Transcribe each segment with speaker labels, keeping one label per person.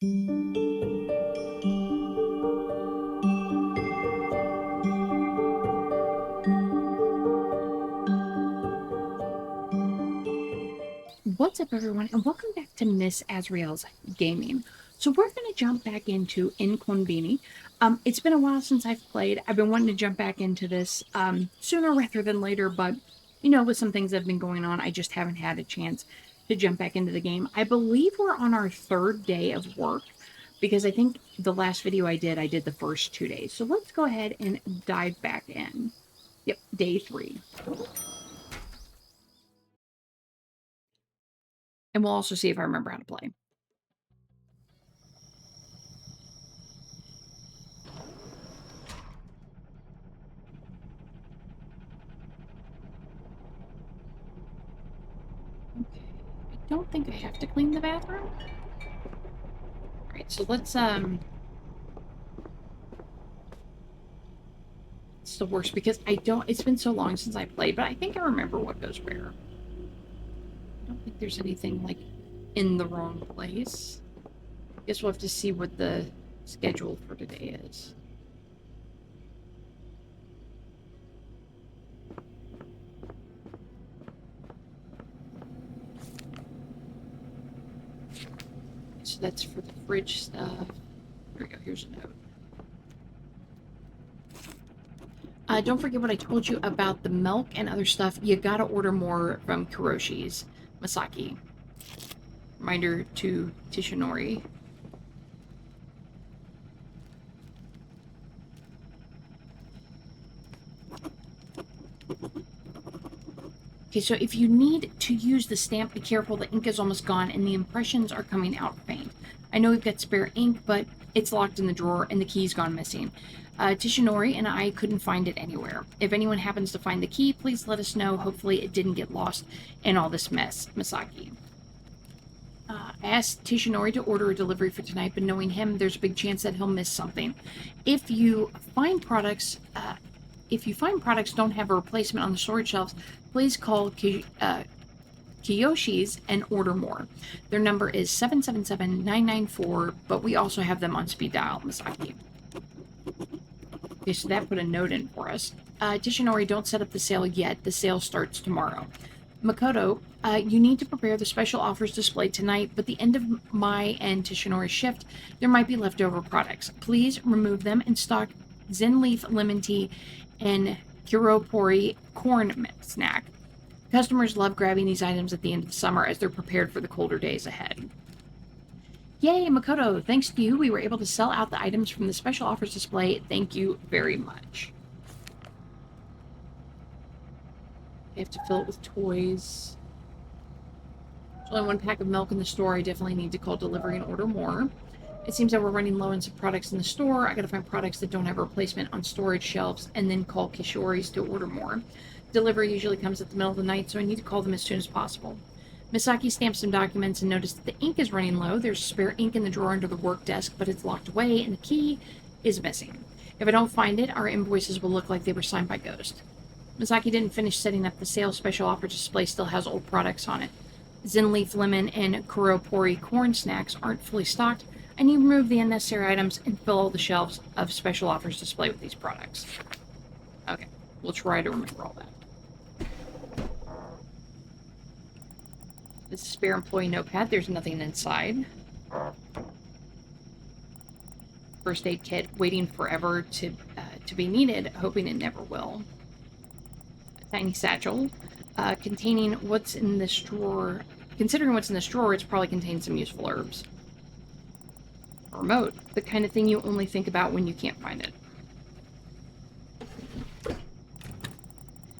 Speaker 1: What's up, everyone, and welcome back to Miss Azriel's Gaming. So we're going to jump back into inKonbini. It's been a while since I've played. I've been wanting to jump back into this sooner rather than later, but, you know, with some things that have been going on, I just haven't had a chance to jump back into the game. I believe we're on our third day of work, because I think the last video I did the first 2 days. So let's go ahead and dive back in. Yep, day 3. And we'll also see if I remember how to play. Okay. I don't think I have to clean the bathroom. Alright, so let's it's the worst because it's been so long since I played, but I think I remember what goes where. I don't think there's anything like in the wrong place. Guess we'll have to see what the schedule for today is. So that's for the fridge stuff. Here we go, here's a note. Don't forget what I told you about the milk and other stuff. You gotta order more from Kuroshi's Masaki. Reminder to Tishinori. Okay, so if you need to use the stamp, be careful. The ink is almost gone and the impressions are coming out faint. I know we've got spare ink, but it's locked in the drawer and the key's gone missing. Tishinori and I couldn't find it anywhere. If anyone happens to find the key, please let us know. Hopefully it didn't get lost in all this mess. Masaki. I asked Tishinori to order a delivery for tonight, but knowing him, there's a big chance that he'll miss something. If you find products don't have a replacement on the storage shelves, please call Kiyoshi's and order more. Their number is 777-994, but we also have them on speed dial, Masaki. Okay, so that put a note in for us. Tishinori, don't set up the sale yet. The sale starts tomorrow. Makoto, you need to prepare the special offers display tonight, but the end of my and Tishinori's shift, there might be leftover products. Please remove them and stock Zen Leaf Lemon Tea and Kuropori Corn Snack. Customers love grabbing these items at the end of the summer as they're prepared for the colder days ahead. Yay, Makoto! Thanks to you, we were able to sell out the items from the special offers display. Thank you very much. I have to fill it with toys. There's only one pack of milk in the store. I definitely need to call delivery and order more. It seems that we're running low on some products in the store. I gotta find products that don't have a replacement on storage shelves and then call Kishori's to order more. Delivery usually comes at the middle of the night, so I need to call them as soon as possible. Misaki stamped some documents and noticed that the ink is running low. There's spare ink in the drawer under the work desk, but it's locked away and the key is missing. If I don't find it, our invoices will look like they were signed by Ghost. Misaki didn't finish setting up the sale. Special offer display still has old products on it. Zen Leaf Lemon and Kuropori Corn Snacks aren't fully stocked. I need to remove the unnecessary items and fill all the shelves of special offers display with these products. Okay, we'll try to remember all that. This is a spare employee notepad. There's nothing inside. First aid kit, waiting forever to be needed, hoping it never will. A tiny satchel, containing what's in this drawer. Considering what's in this drawer, it's probably contains some useful herbs. A remote, the kind of thing you only think about when you can't find it.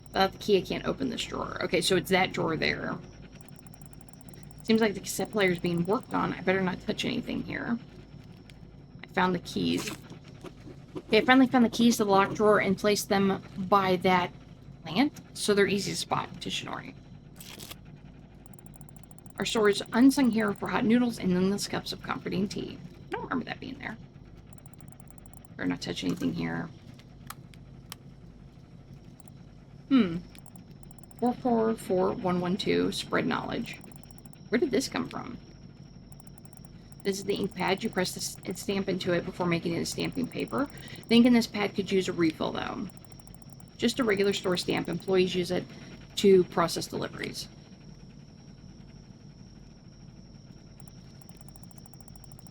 Speaker 1: Without the key, I can't open this drawer. Okay, so it's that drawer there. Seems like the cassette player is being worked on. I better not touch anything here. I found the keys. Okay, I finally found the keys to the locked drawer and placed them by that plant, so they're easy to spot. Tishinori. Our store's unsung hero for hot noodles and endless cups of comforting tea. I don't remember that being there. Better not touch anything here. 444112, spread knowledge. Where did this come from? This is the ink pad. You press the stamp into it before making it a stamping paper. The ink in this pad could use a refill, though. Just a regular store stamp. Employees use it to process deliveries.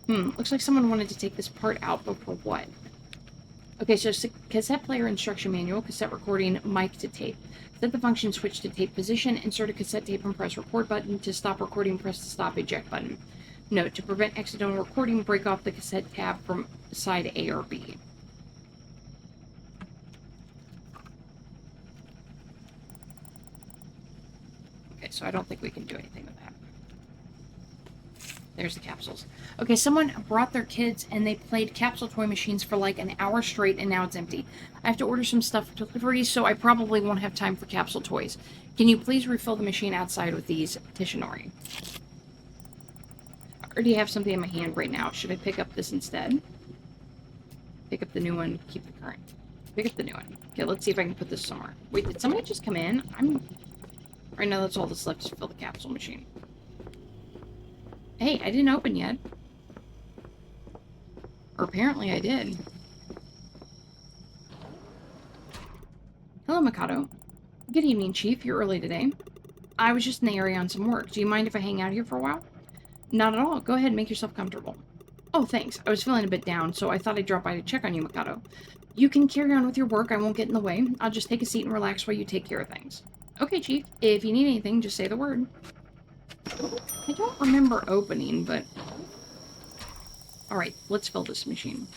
Speaker 1: Looks like someone wanted to take this part out, but for what? Okay, so cassette player instruction manual, cassette recording, mic to tape. Set the function switch to tape position, insert a cassette tape and press record button. To stop recording, press the stop eject button. Note, to prevent accidental recording, break off the cassette tab from side A or B. Okay, so I don't think we can do anything with that. There's the capsules. Okay, someone brought their kids and they played capsule toy machines for like an hour straight and now it's empty. I have to order some stuff for delivery, so I probably won't have time for capsule toys. Can you please refill the machine outside with these, Tishinori? I already have something in my hand right now. Should I pick up this instead? Pick up the new one, keep the current. Pick up the new one. Okay, let's see if I can put this somewhere. Wait, did somebody just come in? Right now that's all that's left to fill the capsule machine. Hey, I didn't open yet. Or apparently I did. Hello, Mikado. Good evening, Chief. You're early today. I was just in the area on some work. Do you mind if I hang out here for a while? Not at all. Go ahead and make yourself comfortable. Oh, thanks. I was feeling a bit down, so I thought I'd drop by to check on you, Mikado. You can carry on with your work. I won't get in the way. I'll just take a seat and relax while you take care of things. Okay, Chief. If you need anything, just say the word. I don't remember opening, but... Alright, let's fill this machine.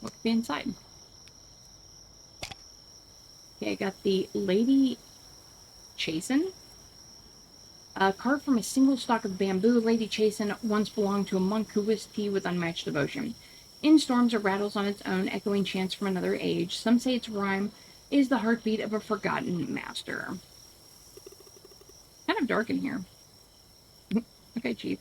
Speaker 1: What could be inside? Okay, I got the Lady Chasen. Carved from a single stalk of bamboo, Lady Chasen once belonged to a monk who whisked tea with unmatched devotion. In storms, it rattles on its own, echoing chants from another age. Some say its rhyme is the heartbeat of a forgotten master. Kind of dark in here. Okay, Chief.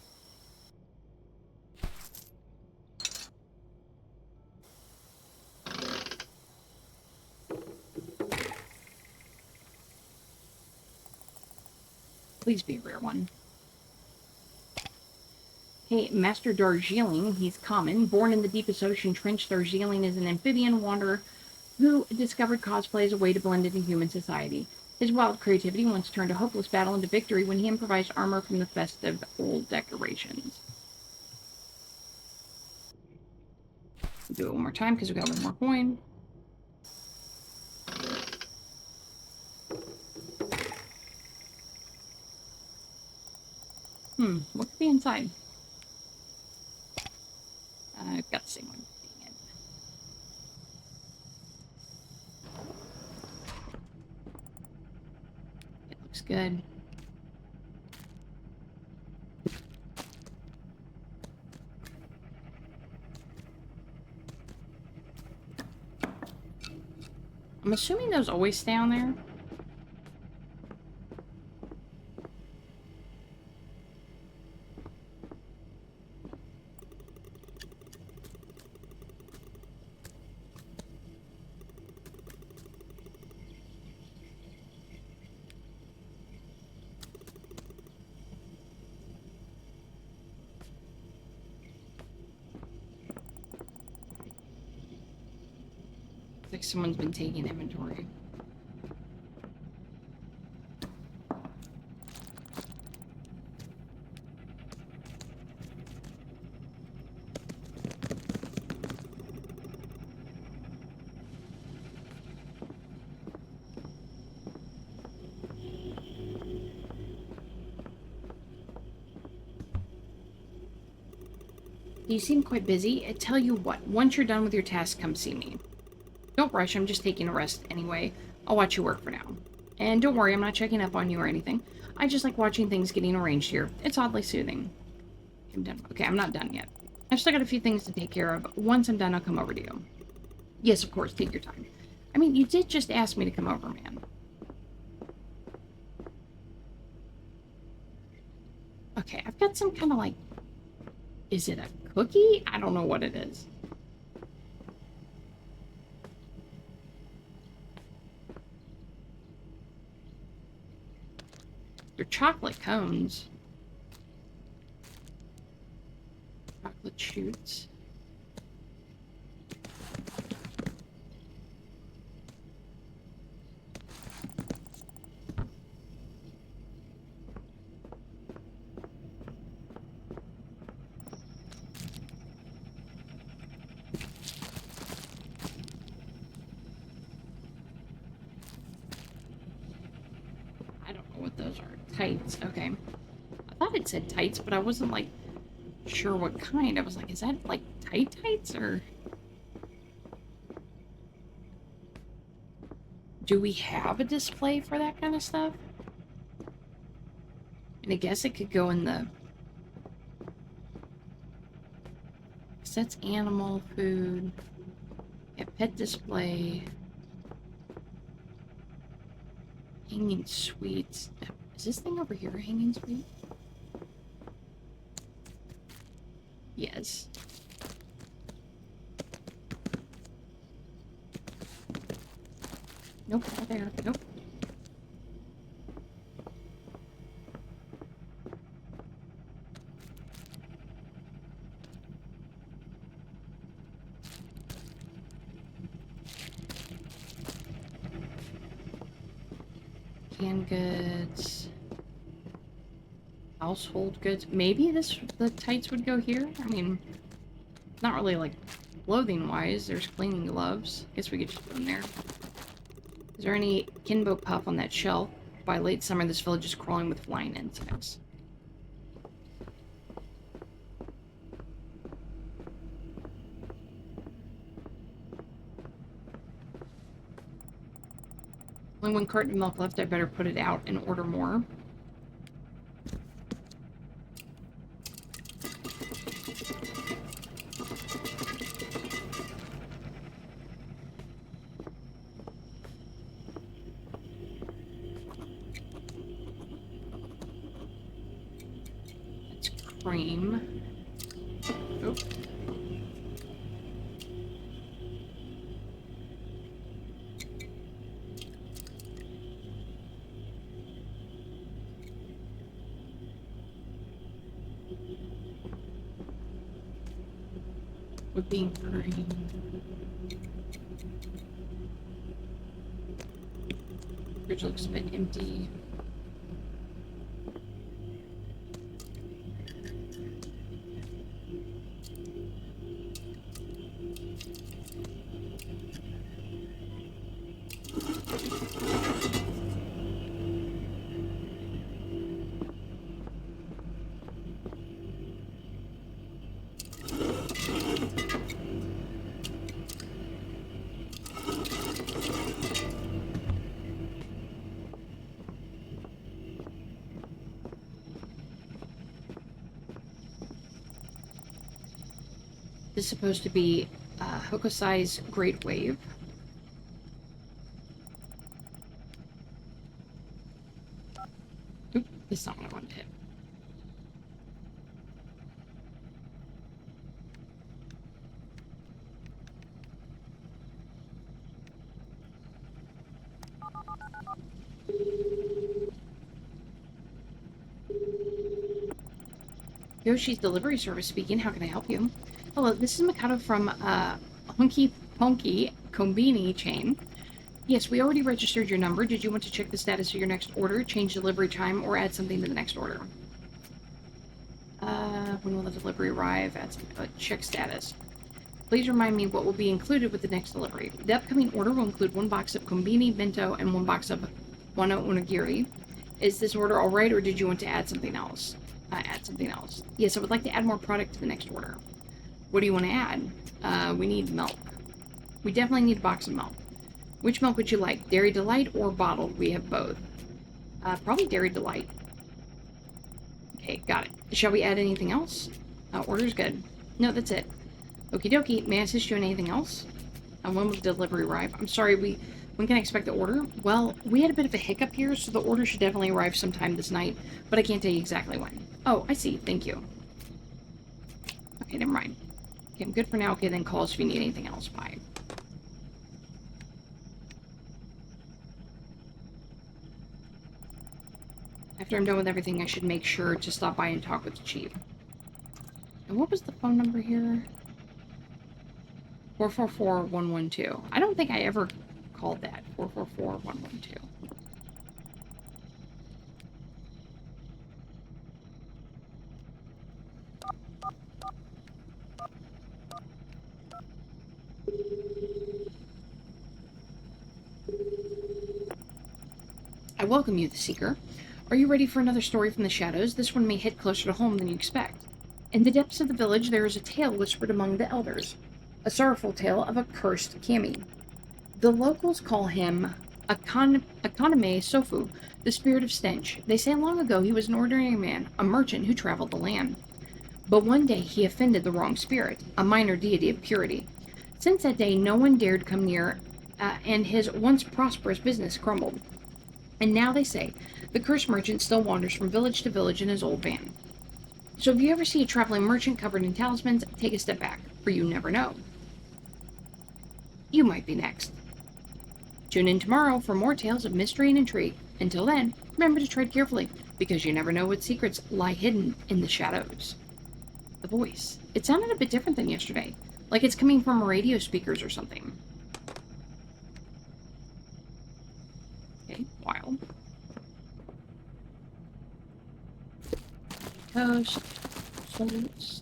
Speaker 1: Please be a rare one. Hey, Master Darjeeling, he's common. Born in the deepest ocean trench, Darjeeling is an amphibian wanderer who discovered cosplay as a way to blend into human society. His wild creativity once turned a hopeless battle into victory when he improvised armor from the festive old decorations. Do it one more time because we got one more coin. What could be inside? I've got the same one. Dang it. It looks good. I'm assuming those always stay on there. Like someone's been taking inventory. You seem quite busy. I tell you what, once you're done with your task, come see me. Don't rush, I'm just taking a rest anyway. I'll watch you work for now. And don't worry, I'm not checking up on you or anything. I just like watching things getting arranged here. It's oddly soothing. I'm done. Okay, I'm not done yet. I've still got a few things to take care of. Once I'm done, I'll come over to you. Yes, of course, take your time. I mean, you did just ask me to come over, man. Okay, I've got some kind of like... Is it a cookie? I don't know what it is. They're chocolate cones. Chocolate shoots. I don't know what those are. Tights. Okay. I thought it said tights, but I wasn't like sure what kind. I was like, is that like tights or... Do we have a display for that kind of stuff? And I guess it could go in the... That's animal food. Yeah, pet display. Hanging sweets. Is this thing over here a hanging sweet? Yes. Nope, not there. Nope. Canned goods. Household goods. Maybe the tights would go here? I mean, not really like clothing wise. There's cleaning gloves. Guess we could just put them there. Is there any Kinbo puff on that shelf? By late summer, this village is crawling with flying insects. Only one carton of milk left. I better put it out and order more. That's cream. Oh. Whipping cream. Fridge looks a bit empty. This is supposed to be Hokusai's Great Wave. Oop, this is not what I wanted to hit. Yoshi's Delivery Service speaking. How can I help you? Hello, this is Mikado from Hunky Punky Konbini chain. Yes, we already registered your number. Did you want to check the status of your next order, change delivery time, or add something to the next order? When will the delivery arrive? Add some, check status. Please remind me what will be included with the next delivery. The upcoming order will include 1 box of Konbini, bento, and 1 box of Wano Onigiri. Is this order alright, or did you want to add something else? Yes, I would like to add more product to the next order. What do you want to add? We need milk. We definitely need a box of milk. Which milk would you like? Dairy Delight or bottled? We have both. Probably Dairy Delight. Okay, got it. Shall we add anything else? Order's good. No, that's it. Okie dokie. May I assist you in anything else? When will the delivery arrive? I'm sorry, we When can I expect the order? Well, we had a bit of a hiccup here, so the order should definitely arrive sometime this night, but I can't tell you exactly when. Oh, I see. Thank you. Okay, never mind. Okay, I'm good for now. Okay, then call us if you need anything else. Bye. After I'm done with everything, I should make sure to stop by and talk with the chief. And what was the phone number here? 444-112. I don't think I ever called that. 444-112. I welcome you, the Seeker. Are you ready for another story from the shadows? This one may hit closer to home than you expect. In the depths of the village, there is a tale whispered among the elders. A sorrowful tale of a cursed kami. The locals call him Akaname Sofu, the spirit of stench. They say long ago he was an ordinary man, a merchant who traveled the land. But one day he offended the wrong spirit, a minor deity of purity. Since that day, no one dared come near, and his once prosperous business crumbled. And now they say the cursed merchant still wanders from village to village in his old van. So if you ever see a traveling merchant covered in talismans, take a step back, for you never know. You might be next. Tune in tomorrow for more tales of mystery and intrigue. Until then, remember to tread carefully, because you never know what secrets lie hidden in the shadows. The voice. It sounded a bit different than yesterday, like it's coming from radio speakers or something. Okay, wild. Toast. Salts.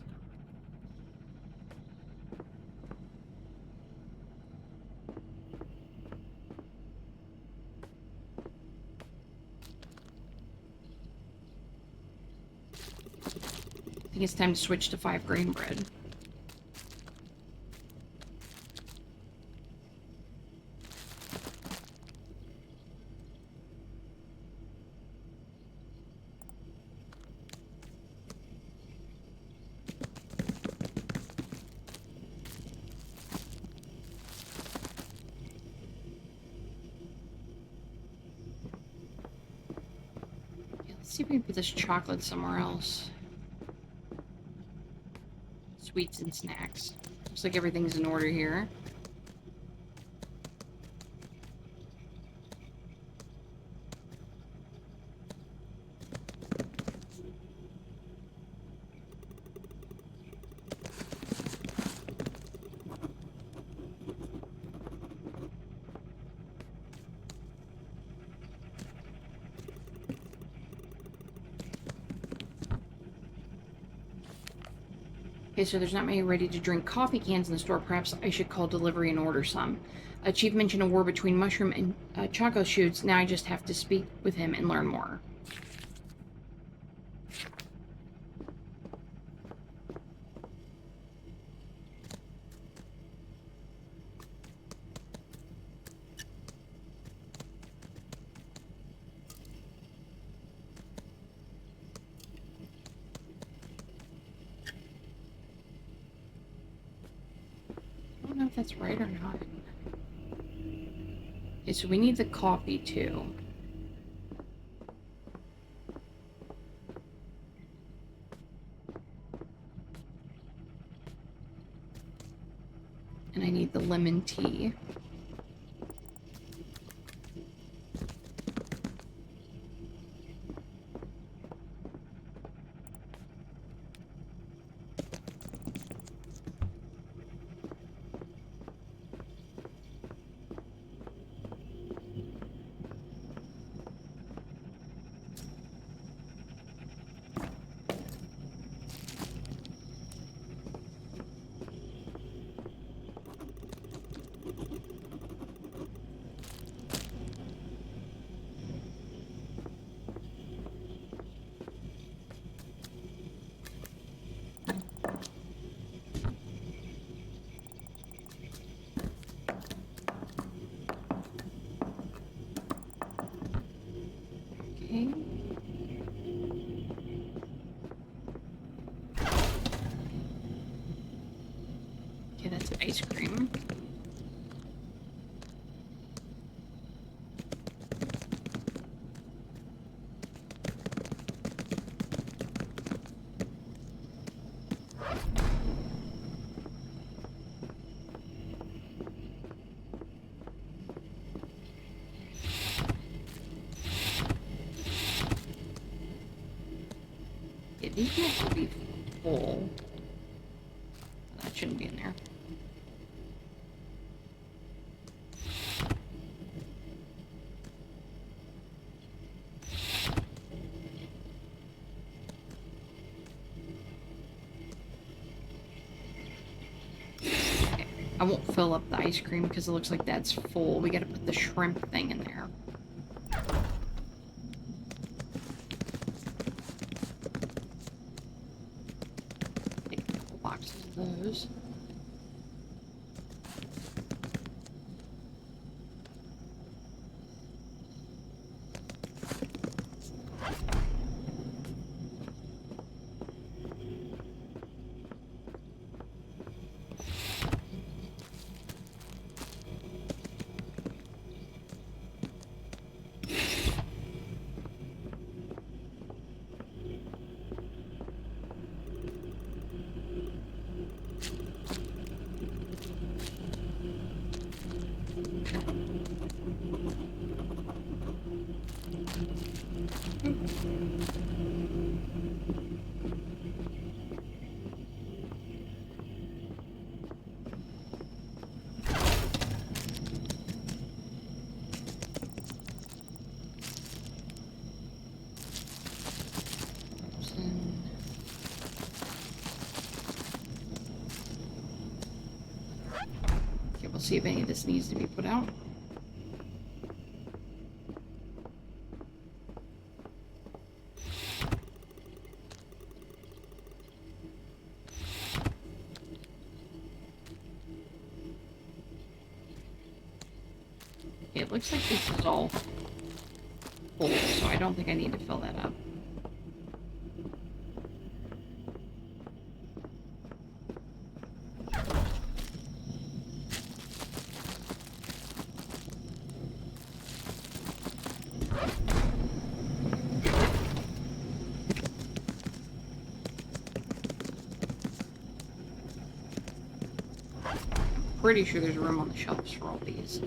Speaker 1: I think it's time to switch to 5-grain bread. Let's see if we can put this chocolate somewhere else. Sweets and snacks. Looks like everything's in order here. Okay, so there's not many ready-to-drink coffee cans in the store. Perhaps I should call delivery and order some. Chief mentioned a war between mushroom and choco shoots. Now I just have to speak with him and learn more. I don't know if that's right or not. Okay, so we need the coffee too. And I need the lemon tea. Okay. Okay, that's ice cream. Yeah, these might be full. That shouldn't be in there. Okay. I won't fill up the ice cream because it looks like that's full. We gotta put the shrimp thing in there. Take a couple boxes of those. Okay, we'll see if any of this needs to be put out. It looks like this is all full, so I don't think I need to fill that up. Pretty sure there's room on the shelves for all these.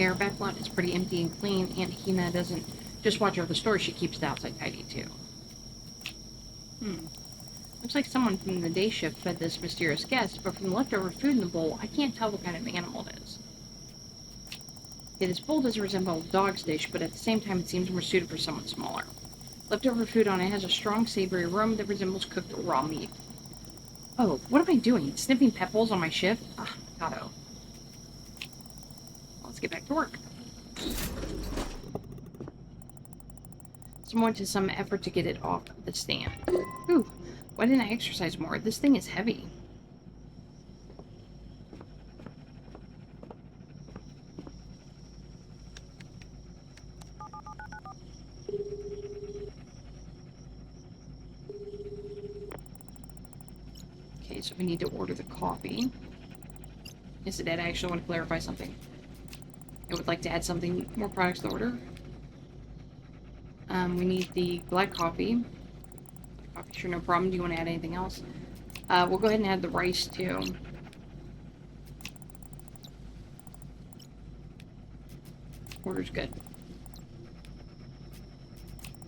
Speaker 1: Our back lot is pretty empty and clean. Aunt Hina doesn't just watch over the store, she keeps the outside tidy too. Looks like someone from the day shift fed this mysterious guest, but from the leftover food in the bowl, I can't tell what kind of animal it is. This bowl doesn't resemble a dog's dish, but at the same time it seems more suited for someone smaller. Leftover food on it has a strong savory aroma that resembles cooked raw meat. Oh, what am I doing? Sniffing pet bowls on my shift? Ah, Gato. Let's get back to work. Someone to some effort to get it off the stand. Ooh, why didn't I exercise more? This thing is heavy. Okay, so we need to order the coffee. Yes, Dad, I actually want to clarify something. I would like to add something, more products to order. We need the black coffee. Black coffee, sure, no problem. Do you want to add anything else? We'll go ahead and add the rice too. Order's good.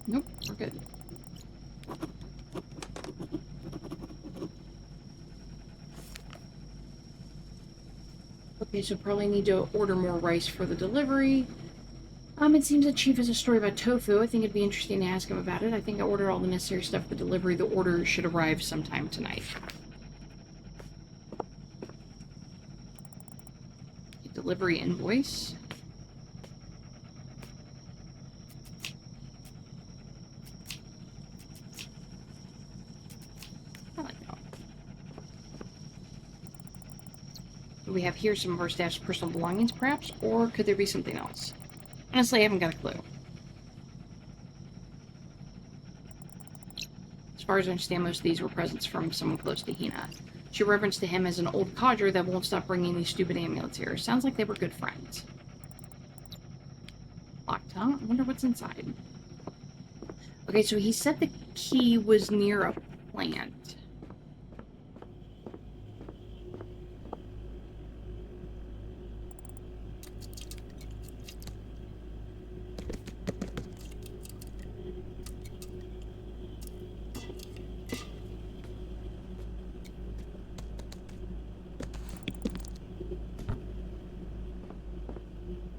Speaker 1: Nope, we're good. Okay, so probably need to order more rice for the delivery. It seems that Chief has a story about tofu. I think it'd be interesting to ask him about it. I think I ordered all the necessary stuff for delivery. The order should arrive sometime tonight. Delivery invoice. I like that. Do we have here some of our staff's personal belongings, perhaps? Or could there be something else? Honestly, I haven't got a clue. As far as I understand, most of these were presents from someone close to Hina. She referenced to him as an old codger that won't stop bringing these stupid amulets here. Sounds like they were good friends. Locked, huh? I wonder what's inside. Okay, so he said the key was near a plant.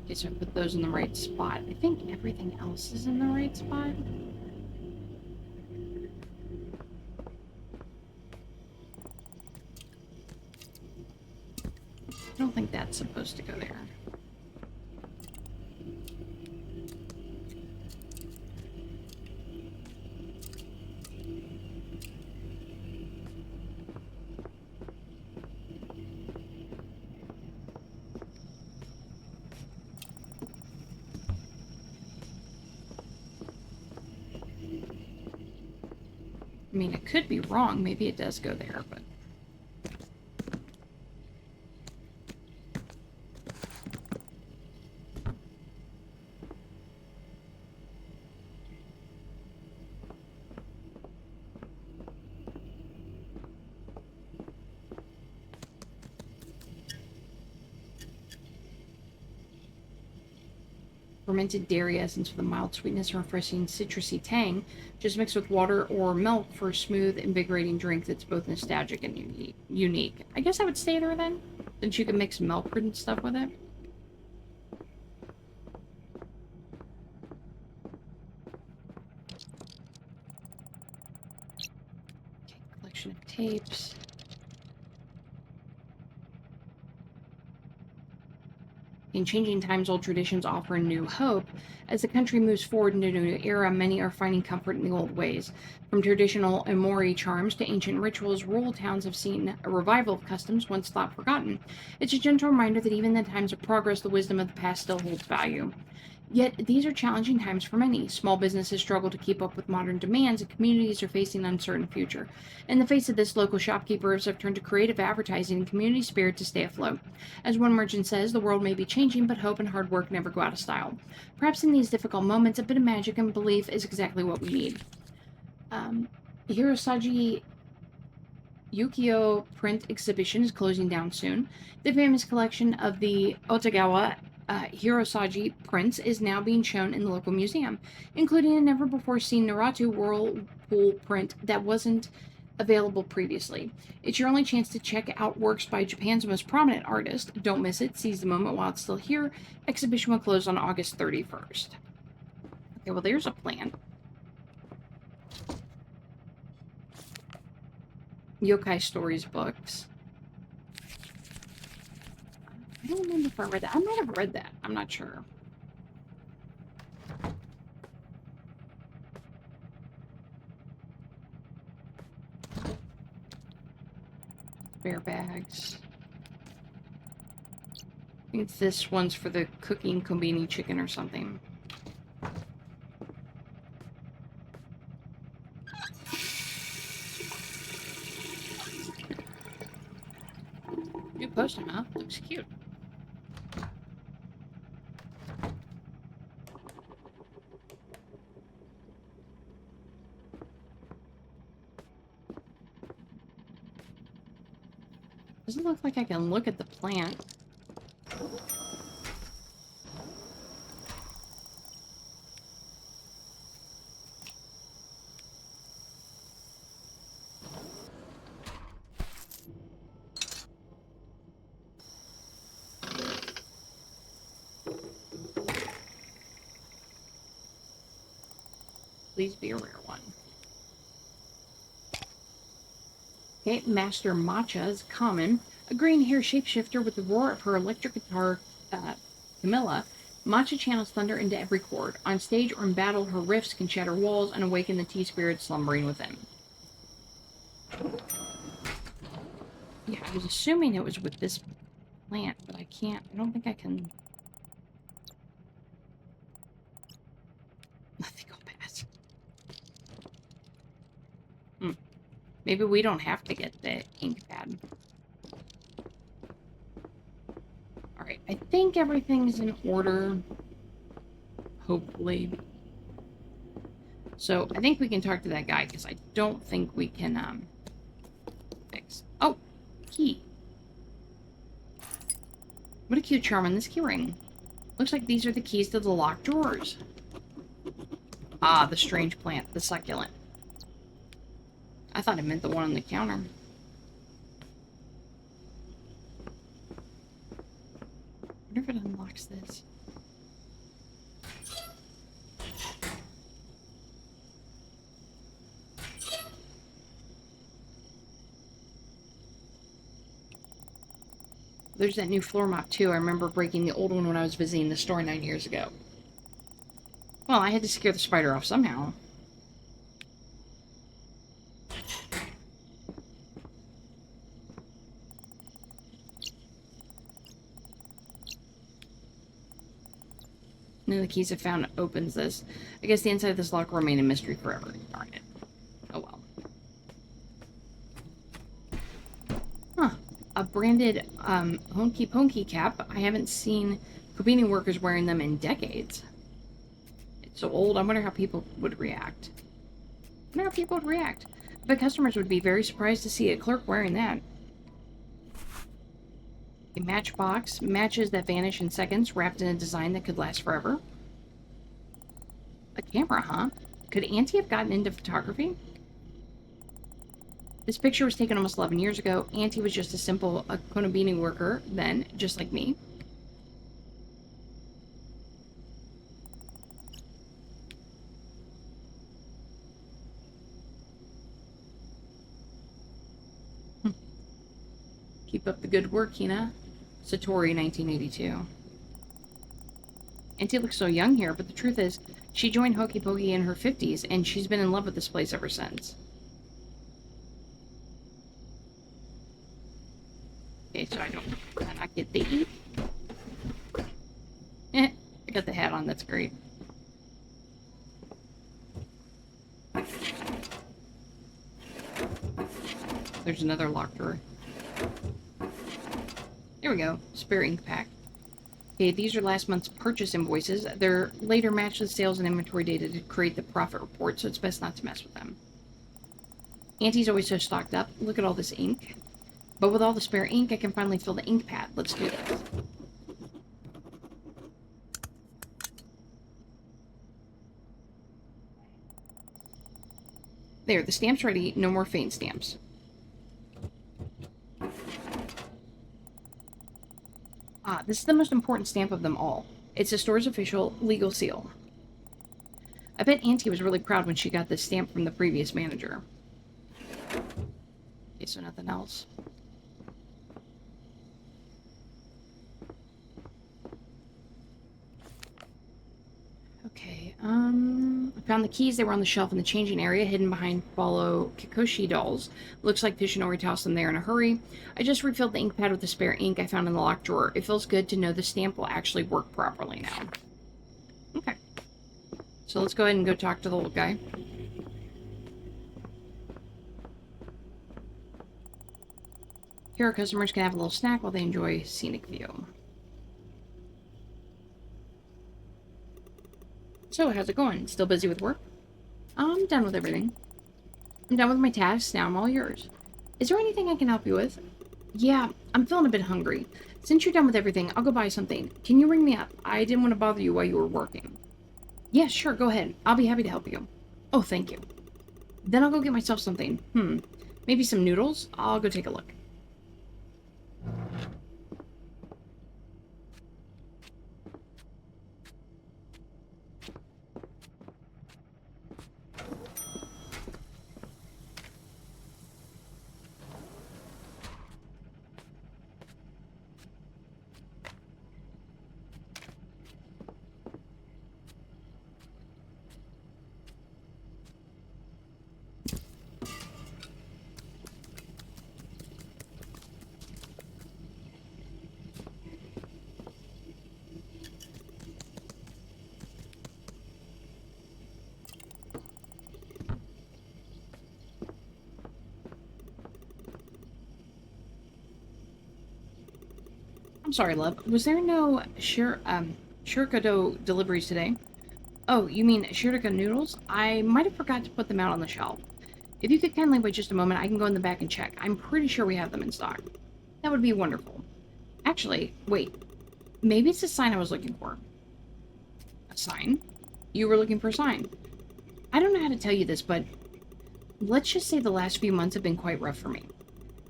Speaker 1: Okay, so I put those in the right spot. I think everything else is in the right spot. I don't think that's supposed to go there. I mean, it could be wrong. Maybe it does go there, but... Fermented dairy essence with a mild sweetness and refreshing citrusy tang, just mixed with water or milk for a smooth, invigorating drink that's both nostalgic and unique. I guess I would stay there then, since you can mix milk and stuff with it. Okay, collection of tapes. In changing times, old traditions offer a new hope. As the country moves forward into a new era, many are finding comfort in the old ways. From traditional Amori charms to ancient rituals, rural towns have seen a revival of customs once thought forgotten. It's a gentle reminder that even in times of progress, the wisdom of the past still holds value. Yet, these are challenging times for many. Small businesses struggle to keep up with modern demands, and communities are facing an uncertain future. In the face of this, local shopkeepers have turned to creative advertising and community spirit to stay afloat. As one merchant says, the world may be changing, but hope and hard work never go out of style. Perhaps in these difficult moments, a bit of magic and belief is exactly what we need. Hirosagi Yukio print exhibition is closing down soon. The famous collection of the Otagawa Hirosagi prints is now being shown in the local museum, including a never-before-seen Naruto whirlpool print that wasn't available previously. It's your only chance to check out works by Japan's most prominent artist. Don't miss it. Seize the moment while it's still here. Exhibition will close on August 31st. Okay, well, there's a plan. Yokai Stories books. I don't remember if I read that. I might have read that. I'm not sure. Spare bags. I think this one's for the cooking Konbini chicken or something. New poster, huh? Looks cute. Doesn't look like I can look at the plant. Please be a rare one. Okay, Master Matcha is common. A green hair shapeshifter with the roar of her electric guitar, Camilla, Matcha channels thunder into every chord. On stage or in battle, her riffs can shatter walls and awaken the tea spirit slumbering within. Yeah, I was assuming it was with this plant, but I don't think I can... Nothing go past. Maybe we don't have to get the ink pad. Alright, I think everything's in order. Hopefully. So, I think we can talk to that guy, because I don't think we can, fix. Oh! Key. What a cute charm on this key ring. Looks like these are the keys to the locked drawers. Ah, the strange plant, the succulent. I thought it meant the one on the counter. I wonder if it unlocks this. There's that new floor mop, too. I remember breaking the old one when I was visiting the store 9 years ago. Well, I had to scare the spider off somehow. None of the keys I found opens this. I guess the inside of this lock will remain a mystery forever. Darn it. Oh well. Huh. A branded Honky Ponky cap. I haven't seen Konbini workers wearing them in decades. It's so old, I wonder how people would react. I bet customers would be very surprised to see a clerk wearing that. A matchbox. Matches that vanish in seconds, wrapped in a design that could last forever. A camera, huh? Could Auntie have gotten into photography? This picture was taken almost 11 years ago. Auntie was just a simple Konbini worker then, just like me. Keep up the good work, Hina. Satori, 1982. Auntie looks so young here, but the truth is, she joined Hokey Pokey in her 50s, and she's been in love with this place ever since. Okay, so I cannot get the ink. I got the hat on, that's great. There's another locked drawer. There we go. Spare ink pack. Okay, these are last month's purchase invoices. They're later matched with sales and inventory data to create the profit report, so it's best not to mess with them. Auntie's always so stocked up. Look at all this ink. But with all the spare ink, I can finally fill the ink pad. Let's do this. There, the stamp's ready. No more faint stamps. Ah, this is the most important stamp of them all. It's the store's official legal seal. I bet Auntie was really proud when she got this stamp from the previous manager. Okay, so nothing else. Okay, I found the keys. They were on the shelf in the changing area, hidden behind follow Kikoshi dolls. Looks like Fishinori tossed them there in a hurry. I just refilled the ink pad with the spare ink I found in the locked drawer. It feels good to know the stamp will actually work properly now. Okay. So let's go ahead and go talk to the old guy. Here our customers can have a little snack while they enjoy scenic view. So, how's it going? Still busy with work? I'm done with everything. I'm done with my tasks, now I'm all yours. Is there anything I can help you with? Yeah, I'm feeling a bit hungry. Since you're done with everything, I'll go buy something. Can you ring me up? I didn't want to bother you while you were working. Yeah, sure, go ahead. I'll be happy to help you. Oh, thank you. Then I'll go get myself something. Maybe some noodles? I'll go take a look. I'm sorry, love. Was there no shirikado deliveries today? Oh, you mean shirika noodles? I might have forgot to put them out on the shelf. If you could kindly wait just a moment, I can go in the back and check. I'm pretty sure we have them in stock. That would be wonderful. Actually, wait. Maybe it's the sign I was looking for. A sign? You were looking for a sign. I don't know how to tell you this, but let's just say the last few months have been quite rough for me.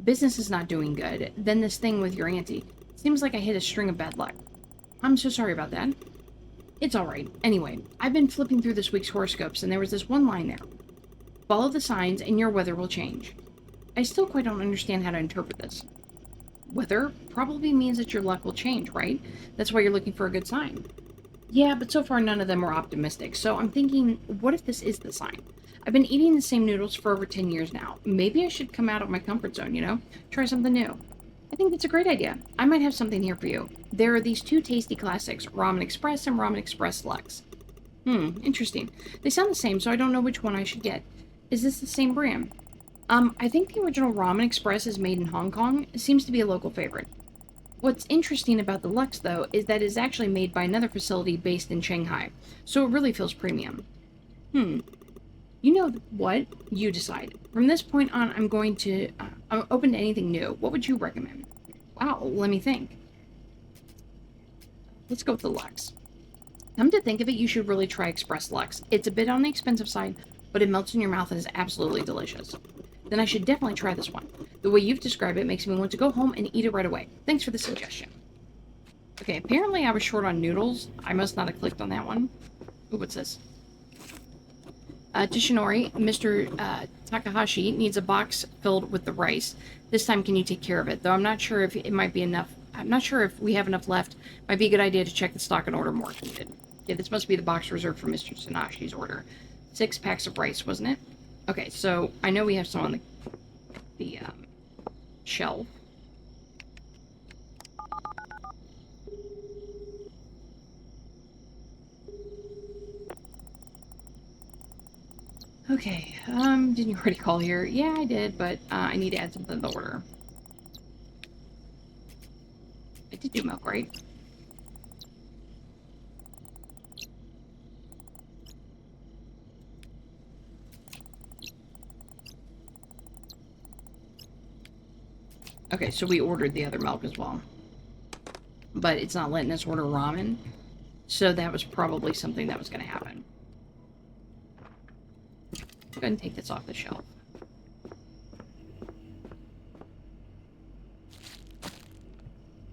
Speaker 1: Business is not doing good. Then this thing with your auntie. Seems like I hit a string of bad luck. I'm so sorry about that. It's alright. Anyway, I've been flipping through this week's horoscopes, and there was this one line there. Follow the signs, and your weather will change. I still quite don't understand how to interpret this. Weather probably means that your luck will change, right? That's why you're looking for a good sign. Yeah, but so far none of them were optimistic, so I'm thinking, what if this is the sign? I've been eating the same noodles for over 10 years now. Maybe I should come out of my comfort zone, you know? Try something new. I think that's a great idea. I might have something here for you. There are these two tasty classics, Ramen Express and Ramen Express Lux. Interesting. They sound the same, so I don't know which one I should get. Is this the same brand? I think the original Ramen Express is made in Hong Kong. It seems to be a local favorite. What's interesting about the Lux, though, is that it's actually made by another facility based in Shanghai, so it really feels premium. You know what? You decide. From this point on, I'm open to anything new. What would you recommend? Wow, let me think. Let's go with the Lux. Come to think of it, you should really try Express Lux. It's a bit on the expensive side, but it melts in your mouth and is absolutely delicious. Then I should definitely try this one. The way you've described it makes me want to go home and eat it right away. Thanks for the suggestion. Okay, apparently I was short on noodles. I must not have clicked on that one. Ooh, what's this? To Shinori, Mr. Takahashi needs a box filled with the rice. This time, can you take care of it? Though I'm not sure if it might be enough. I'm not sure if we have enough left. Might be a good idea to check the stock and order more if needed. Yeah, this must be the box reserved for Mr. Tanashi's order. 6 packs of rice, wasn't it? Okay, so I know we have some on the shelf. Okay, didn't you already call here? Yeah, I did, but I need to add something to the order. I did do milk, right? Okay, so we ordered the other milk as well. But it's not letting us order ramen, so that was probably something that was going to happen. Go ahead and take this off the shelf. I'll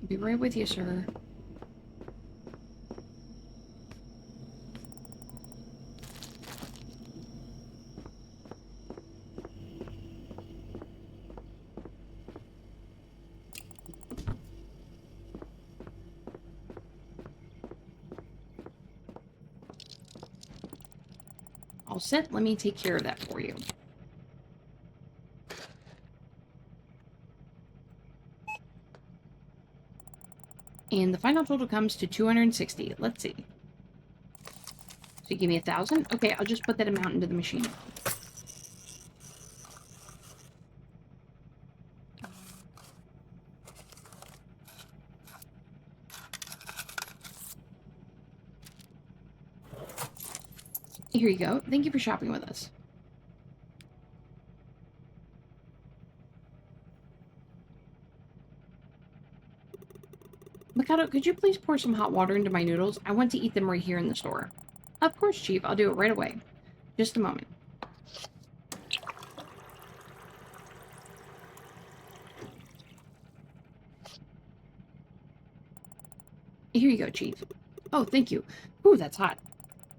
Speaker 1: be right with you, sir. All set. Let me take care of that for you. And the final total comes to 260. Let's see. So you give me 1,000? Okay, I'll just put that amount into the machine. Here you go. Thank you for shopping with us. Mikado, could you please pour some hot water into my noodles? I want to eat them right here in the store. Of course, Chief. I'll do it right away. Just a moment. Here you go, Chief. Oh, thank you. Ooh, that's hot.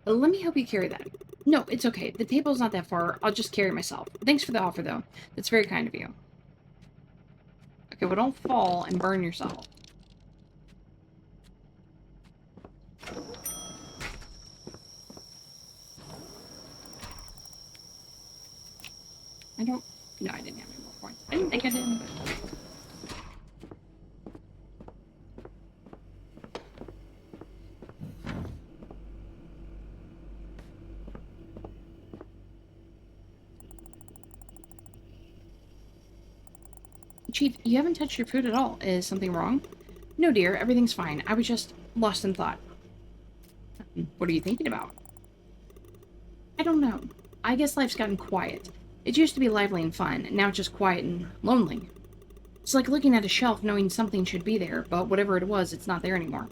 Speaker 1: Let me help you carry that. No, it's okay. The table's not that far. I'll just carry it myself. Thanks for the offer, though. That's very kind of you. Okay, well, don't fall and burn yourself. I don't... No, I didn't have any more points. I didn't think I did, but... Chief, you haven't touched your food at all. Is something wrong? No, dear, everything's fine. I was just lost in thought. What are you thinking about? I don't know. I guess life's gotten quiet. It used to be lively and fun, and now it's just quiet and lonely. It's like looking at a shelf knowing something should be there, but whatever it was, it's not there anymore.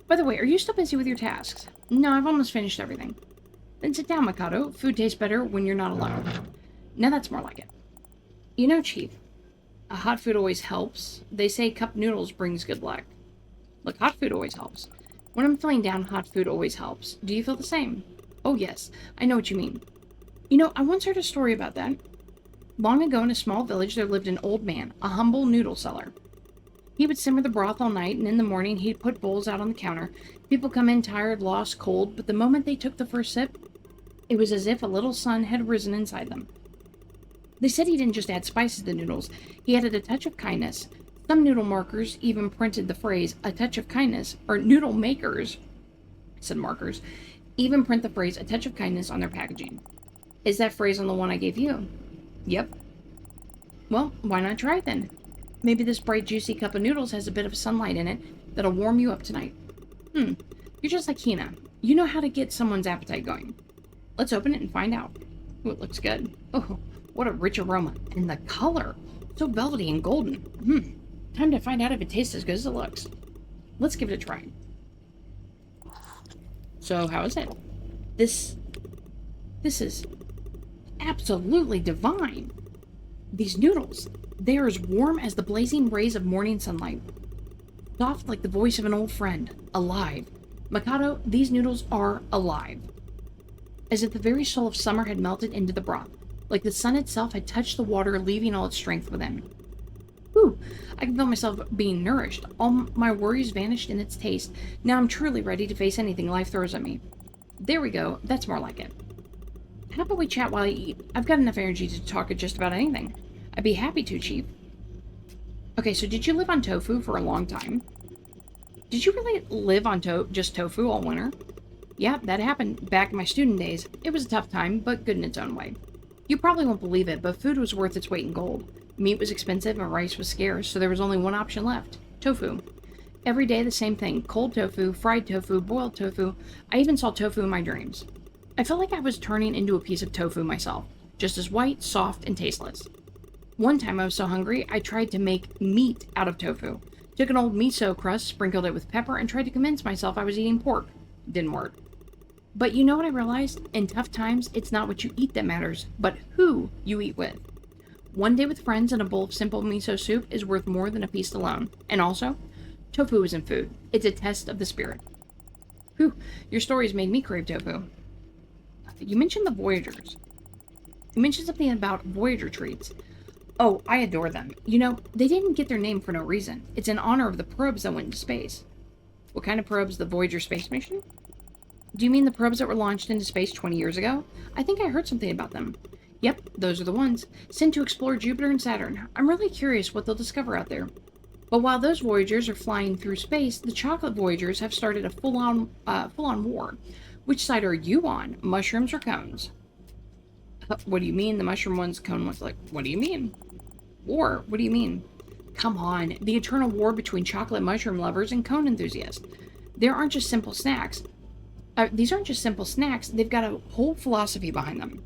Speaker 1: By the way, are you still busy with your tasks? No, I've almost finished everything. Then sit down, Mikado. Food tastes better when you're not alone. Now that's more like it. You know, Chief, hot food always helps. They say cup noodles brings good luck. Look, hot food always helps. When I'm feeling down, hot food always helps. Do you feel the same? Oh, yes. I know what you mean. You know, I once heard a story about that. Long ago in a small village there lived an old man, a humble noodle seller. He would simmer the broth all night, and in the morning he'd put bowls out on the counter. People come in tired, lost, cold, but the moment they took the first sip, it was as if a little sun had risen inside them. They said he didn't just add spices to the noodles, he added a touch of kindness. Some noodle markers even printed the phrase, a touch of kindness, or noodle makers, said markers, even print the phrase, a touch of kindness on their packaging. Is that phrase on the one I gave you? Yep. Well, why not try it then? Maybe this bright, juicy cup of noodles has a bit of sunlight in it that'll warm you up tonight. You're just like Hina. You know how to get someone's appetite going. Let's open it and find out. Ooh, it looks good. Oh, what a rich aroma. And the color. So velvety and golden. Time to find out if it tastes as good as it looks. Let's give it a try. So, how is it? This is absolutely divine. These noodles, they are as warm as the blazing rays of morning sunlight. Soft like the voice of an old friend. Alive. Mikado, these noodles are alive. As if the very soul of summer had melted into the broth. Like the sun itself had touched the water, leaving all its strength within. Whew, I can feel myself being nourished. All my worries vanished in its taste. Now I'm truly ready to face anything life throws at me. There we go, that's more like it. How about we chat while I eat? I've got enough energy to talk at just about anything. I'd be happy to, Chief. Okay, so did you live on tofu for a long time? Did you really live on just tofu all winter? Yeah, that happened back in my student days. It was a tough time, but good in its own way. You probably won't believe it, but food was worth its weight in gold. Meat was expensive and rice was scarce, so there was only one option left. Tofu. Every day the same thing. Cold tofu, fried tofu, boiled tofu. I even saw tofu in my dreams. I felt like I was turning into a piece of tofu myself. Just as white, soft, and tasteless. One time I was so hungry, I tried to make meat out of tofu. Took an old miso crust, sprinkled it with pepper, and tried to convince myself I was eating pork. Didn't work. But you know what I realized? In tough times, it's not what you eat that matters, but who you eat with. One day with friends and a bowl of simple miso soup is worth more than a feast alone. And also, tofu isn't food. It's a test of the spirit. Whew, your stories made me crave tofu. You mentioned the Voyagers. You mentioned something about Voyager treats. Oh, I adore them. You know, they didn't get their name for no reason. It's in honor of the probes that went into space. What kind of probes? The Voyager space mission? Do you mean the probes that were launched into space 20 years ago? I think I heard something about them. Yep, those are the ones. Sent to explore Jupiter and Saturn. I'm really curious what they'll discover out there. But while those Voyagers are flying through space, the chocolate Voyagers have started a full-on war. Which side are you on? Mushrooms or cones? What do you mean? The mushroom one's cone one's like, what do you mean? War? What do you mean? Come on, the eternal war between chocolate mushroom lovers and cone enthusiasts. There aren't just simple snacks. These aren't just simple snacks, they've got a whole philosophy behind them.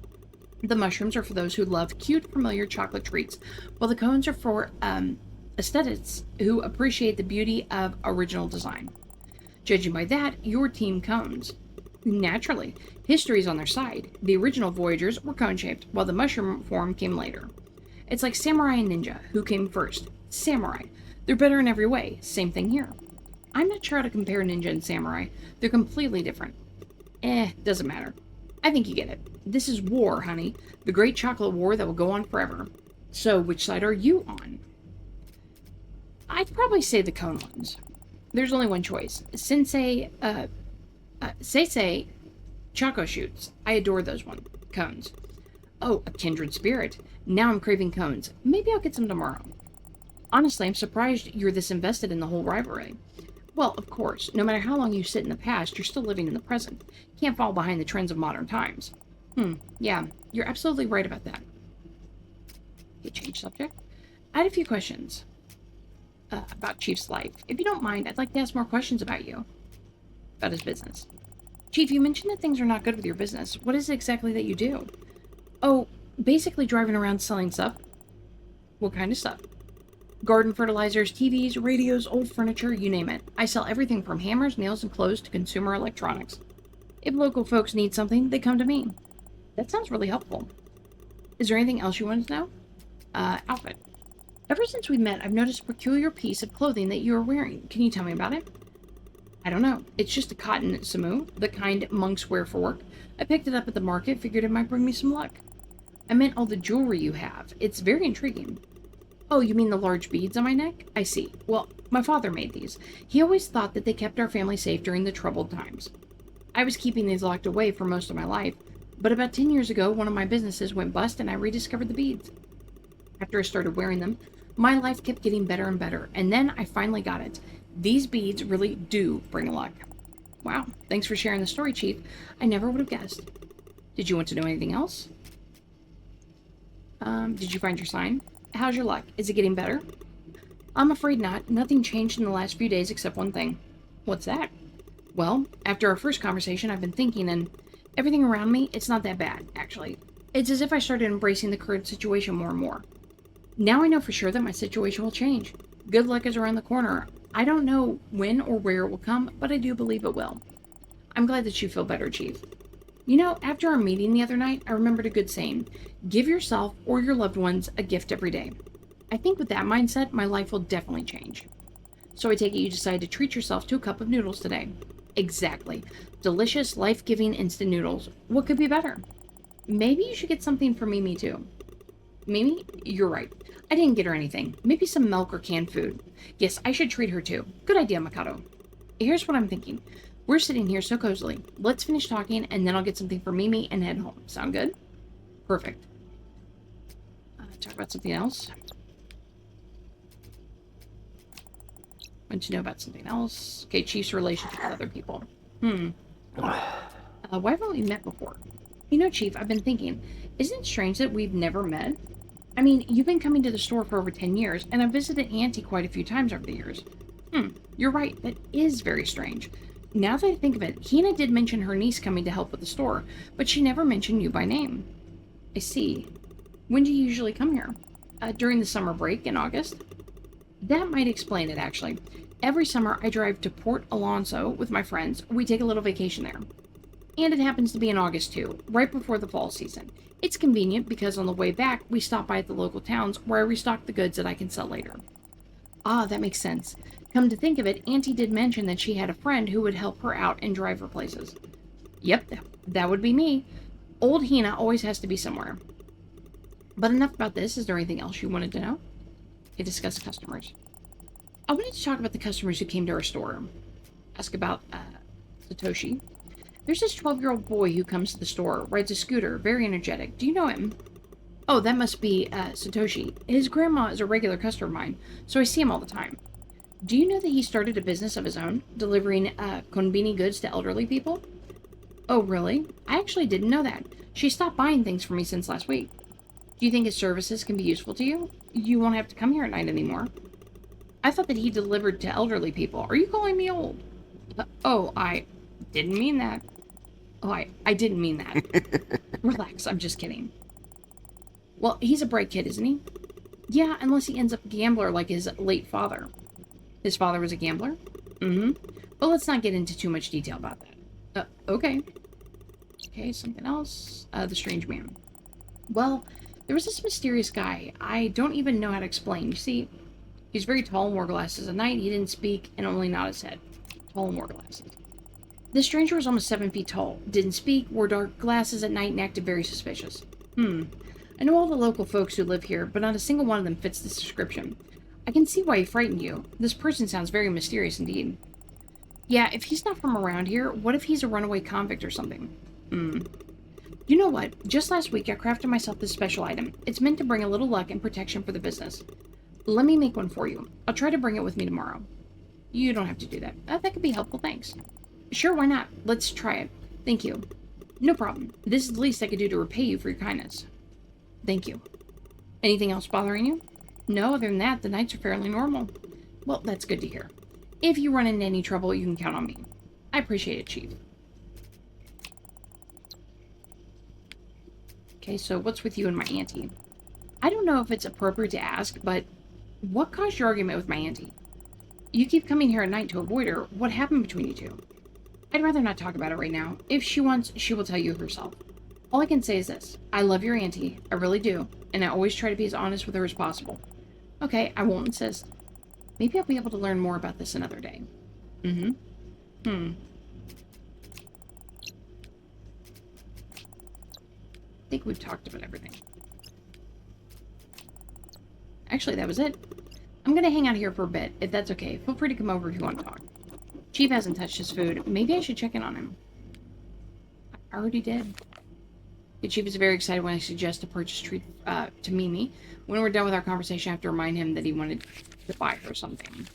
Speaker 1: The mushrooms are for those who love cute, familiar chocolate treats, while the cones are for aesthetics who appreciate the beauty of original design. Judging by that, your team cones. Naturally, history is on their side. The original Voyagers were cone-shaped, while the mushroom form came later. It's like samurai and ninja. Who came first? Samurai. They're better in every way. Same thing here. I'm not sure how to compare ninja and samurai. They're completely different. Doesn't matter. I think you get it. This is war, honey. The great chocolate war that will go on forever. So, which side are you on? I'd probably say the cone ones. There's only one choice. Sensei Choco Shoots. I adore those cones. Oh, a kindred spirit. Now I'm craving cones. Maybe I'll get some tomorrow. Honestly, I'm surprised you're this invested in the whole rivalry. Well, of course, no matter how long you sit in the past, you're still living in the present. Can't fall behind the trends of modern times. Yeah, you're absolutely right about that. Okay, change subject. I had a few questions. about Chief's life. If you don't mind, I'd like to ask more questions about you, about his business. Chief, you mentioned that things are not good with your business. What is it exactly that you do? Oh, basically driving around selling stuff. What kind of stuff? Garden fertilizers, TVs, radios, old furniture, you name it. I sell everything from hammers, nails, and clothes to consumer electronics. If local folks need something, they come to me. That sounds really helpful. Is there anything else you wanted to know? Outfit. Ever since we met, I've noticed a peculiar piece of clothing that you are wearing. Can you tell me about it? I don't know. It's just a cotton samu, the kind monks wear for work. I picked it up at the market, figured it might bring me some luck. I meant all the jewelry you have. It's very intriguing. Oh, you mean the large beads on my neck? I see. Well, my father made these. He always thought that they kept our family safe during the troubled times. I was keeping these locked away for most of my life, but about 10 years ago, one of my businesses went bust and I rediscovered the beads. After I started wearing them, my life kept getting better and better, and then I finally got it. These beads really do bring luck. Wow, thanks for sharing the story, Chief. I never would have guessed. Did you want to know anything else? Did you find your sign? How's your luck? Is it getting better? I'm afraid not. Nothing changed in the last few days except one thing. What's that? Well, after our first conversation, I've been thinking, and everything around me, it's not that bad, actually. It's as if I started embracing the current situation more and more. Now I know for sure that my situation will change. Good luck is around the corner. I don't know when or where it will come, but I do believe it will. I'm glad that you feel better, Chief. You know, after our meeting the other night, I remembered a good saying. Give yourself or your loved ones a gift every day. I think with that mindset, my life will definitely change. So I take it you decided to treat yourself to a cup of noodles today. Exactly. Delicious, life-giving instant noodles. What could be better? Maybe you should get something for Mimi too. Mimi, you're right. I didn't get her anything. Maybe some milk or canned food. Yes, I should treat her too. Good idea, Mikado. Here's what I'm thinking. We're sitting here so cozily. Let's finish talking, and then I'll get something for Mimi and head home. Sound good? Perfect. Talk about something else. Want to know about something else? Okay, Chief's relationship with other people. Why haven't we met before? You know, Chief, I've been thinking, isn't it strange that we've never met? I mean, you've been coming to the store for over 10 years, and I've visited Auntie quite a few times over the years. You're right, that is very strange. Now that I think of it, Hina did mention her niece coming to help with the store, but she never mentioned you by name. I see. When do you usually come here? During the summer break in August? That might explain it, actually. Every summer, I drive to Port Alonso with my friends. We take a little vacation there. And it happens to be in August, too, right before the fall season. It's convenient because on the way back, we stop by at the local towns where I restock the goods that I can sell later. Ah, that makes sense. Come to think of it, Auntie did mention that she had a friend who would help her out and drive her places. Yep, that would be me. Old Hina always has to be somewhere. But enough about this. Is there anything else you wanted to know? Okay, discuss customers. I wanted to talk about the customers who came to our store. Ask about Satoshi. There's this 12-year-old boy who comes to the store, rides a scooter, very energetic. Do you know him? Oh, that must be Satoshi. His grandma is a regular customer of mine, so I see him all the time. Do you know that he started a business of his own, delivering Konbini goods to elderly people? Oh, really? I actually didn't know that. She stopped buying things from me since last week. Do you think his services can be useful to you? You won't have to come here at night anymore. I thought that he delivered to elderly people. Are you calling me old? I didn't mean that. I didn't mean that. Relax, I'm just kidding. Well, he's a bright kid, isn't he? Yeah, unless he ends up a gambler like his late father. His father was a gambler? But let's not get into too much detail about that. Okay. Okay, something else. The strange man. Well, there was this mysterious guy. I don't even know how to explain. You see, he's very tall, wore glasses at night. He didn't speak and only nod his head. Tall and wore glasses. This stranger was almost 7 feet tall. Didn't speak, wore dark glasses at night, and acted very suspicious. I know all the local folks who live here, but not a single one of them fits this description. I can see why he frightened you. This person sounds very mysterious indeed. Yeah, if he's not from around here, what if he's a runaway convict or something? You know what? Just last week I crafted myself this special item. It's meant to bring a little luck and protection for the business. Let me make one for you. I'll try to bring it with me tomorrow. You don't have to do that. That could be helpful, thanks. Sure, why not? Let's try it. Thank you. No problem. This is the least I could do to repay you for your kindness. Thank you. Anything else bothering you? No, other than that, the nights are fairly normal. Well, that's good to hear. If you run into any trouble, you can count on me. I appreciate it, Chief. Okay, so what's with you and my auntie? I don't know if it's appropriate to ask, but what caused your argument with my auntie? You keep coming here at night to avoid her. What happened between you two? I'd rather not talk about it right now. If she wants, she will tell you herself. All I can say is this. I love your auntie. I really do. And I always try to be as honest with her as possible. Okay, I won't insist. Maybe I'll be able to learn more about this another day. Mm-hmm. I think we've talked about everything. Actually, that was it. I'm gonna hang out here for a bit, if that's okay. Feel free to come over if you want to talk. Chief hasn't touched his food. Maybe I should check in on him. I already did. The Chief is very excited when I suggest to purchase a treat to Mimi. When we're done with our conversation, I have to remind him that he wanted to buy her something.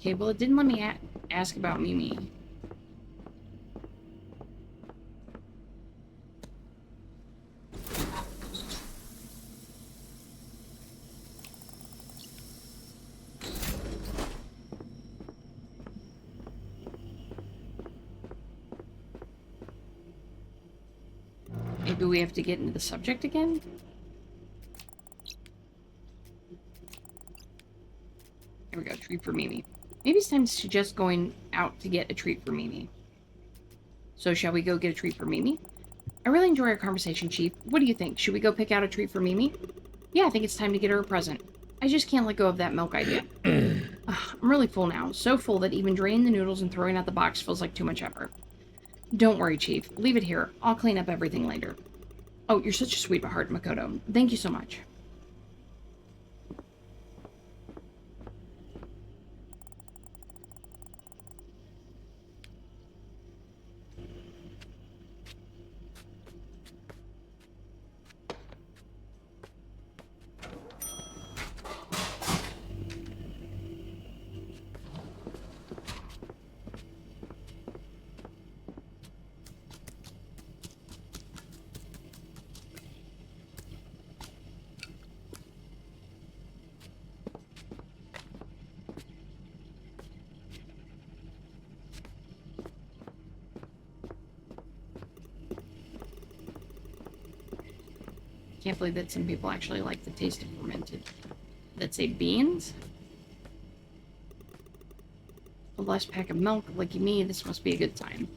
Speaker 1: Okay, well, it didn't let me ask about Mimi. Maybe we have to get into the subject again? There we go, treat for Mimi. Maybe it's time to suggest going out to get a treat for Mimi. So shall we go get a treat for Mimi? I really enjoy our conversation, Chief. What do you think? Should we go pick out a treat for Mimi? Yeah, I think it's time to get her a present. I just can't let go of that milk idea. I'm really full now. So full that even draining the noodles and throwing out the box feels like too much effort. Don't worry, Chief. Leave it here. I'll clean up everything later. Oh, you're such a sweetheart, Makoto. Thank you so much. Can't believe that some people actually like the taste of fermented. Let's say beans. A last pack of milk, lucky me, this must be a good time.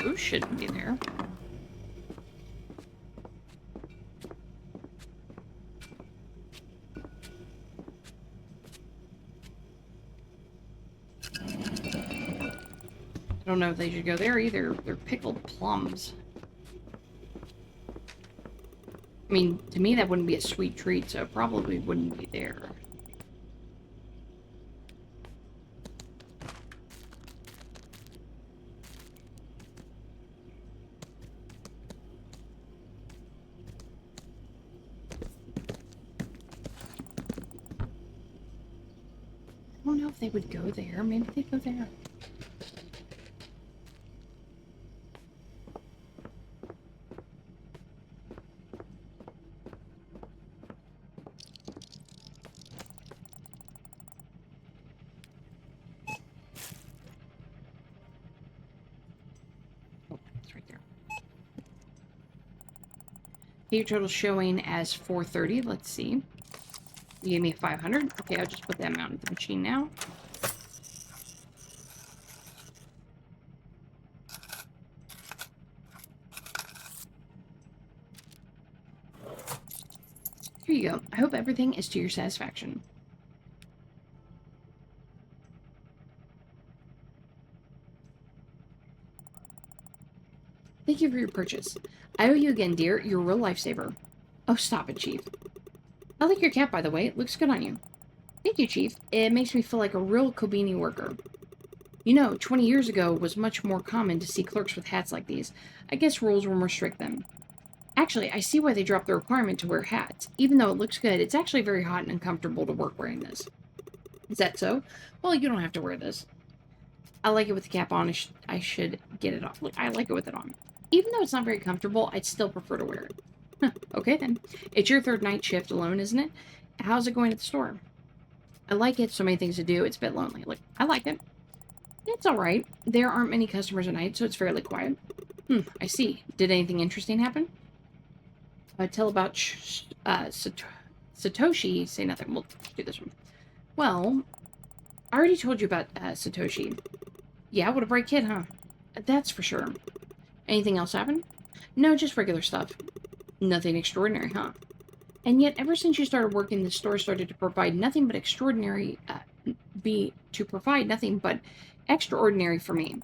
Speaker 1: Those shouldn't be there. I don't know if they should go there either. They're pickled plums. I mean, to me that wouldn't be a sweet treat, so it probably wouldn't be there. I don't know if they would go there. Maybe they'd go there. Page total showing as 430. Let's see. You gave me 500. Okay, I'll just put that amount into the machine now. Here you go. I hope everything is to your satisfaction. Thank Thank you for your purchase. I owe you again, dear. You're a real lifesaver. Oh, stop it, Chief. I like your cap, by the way. It looks good on you. Thank you, Chief. It makes me feel like a real Konbini worker. 20 years ago was much more common to see clerks with hats like these. I guess rules were more strict then. Actually, I see why they dropped the requirement to wear hats. Even though it looks good, it's actually very hot and uncomfortable to work wearing this. Is that so? Well, you don't have to wear this. I like it with the cap on. I should get it off. Look, I like it with it on. Even though it's not very comfortable, I'd still prefer to wear it. Okay, then. It's your third night shift alone, isn't it? How's it going at the store? I like it. So many things to do. It's a bit lonely. Look, I like it. It's all right. There aren't many customers at night, so it's fairly quiet. I see. Did anything interesting happen? Tell about Satoshi. Say nothing. We'll do this one. Well, I already told you about Satoshi. Yeah, what a bright kid, huh? That's for sure. Anything else happen? No, just regular stuff. Nothing extraordinary, huh? And yet, ever since you started working, the store started to provide nothing but extraordinary for me.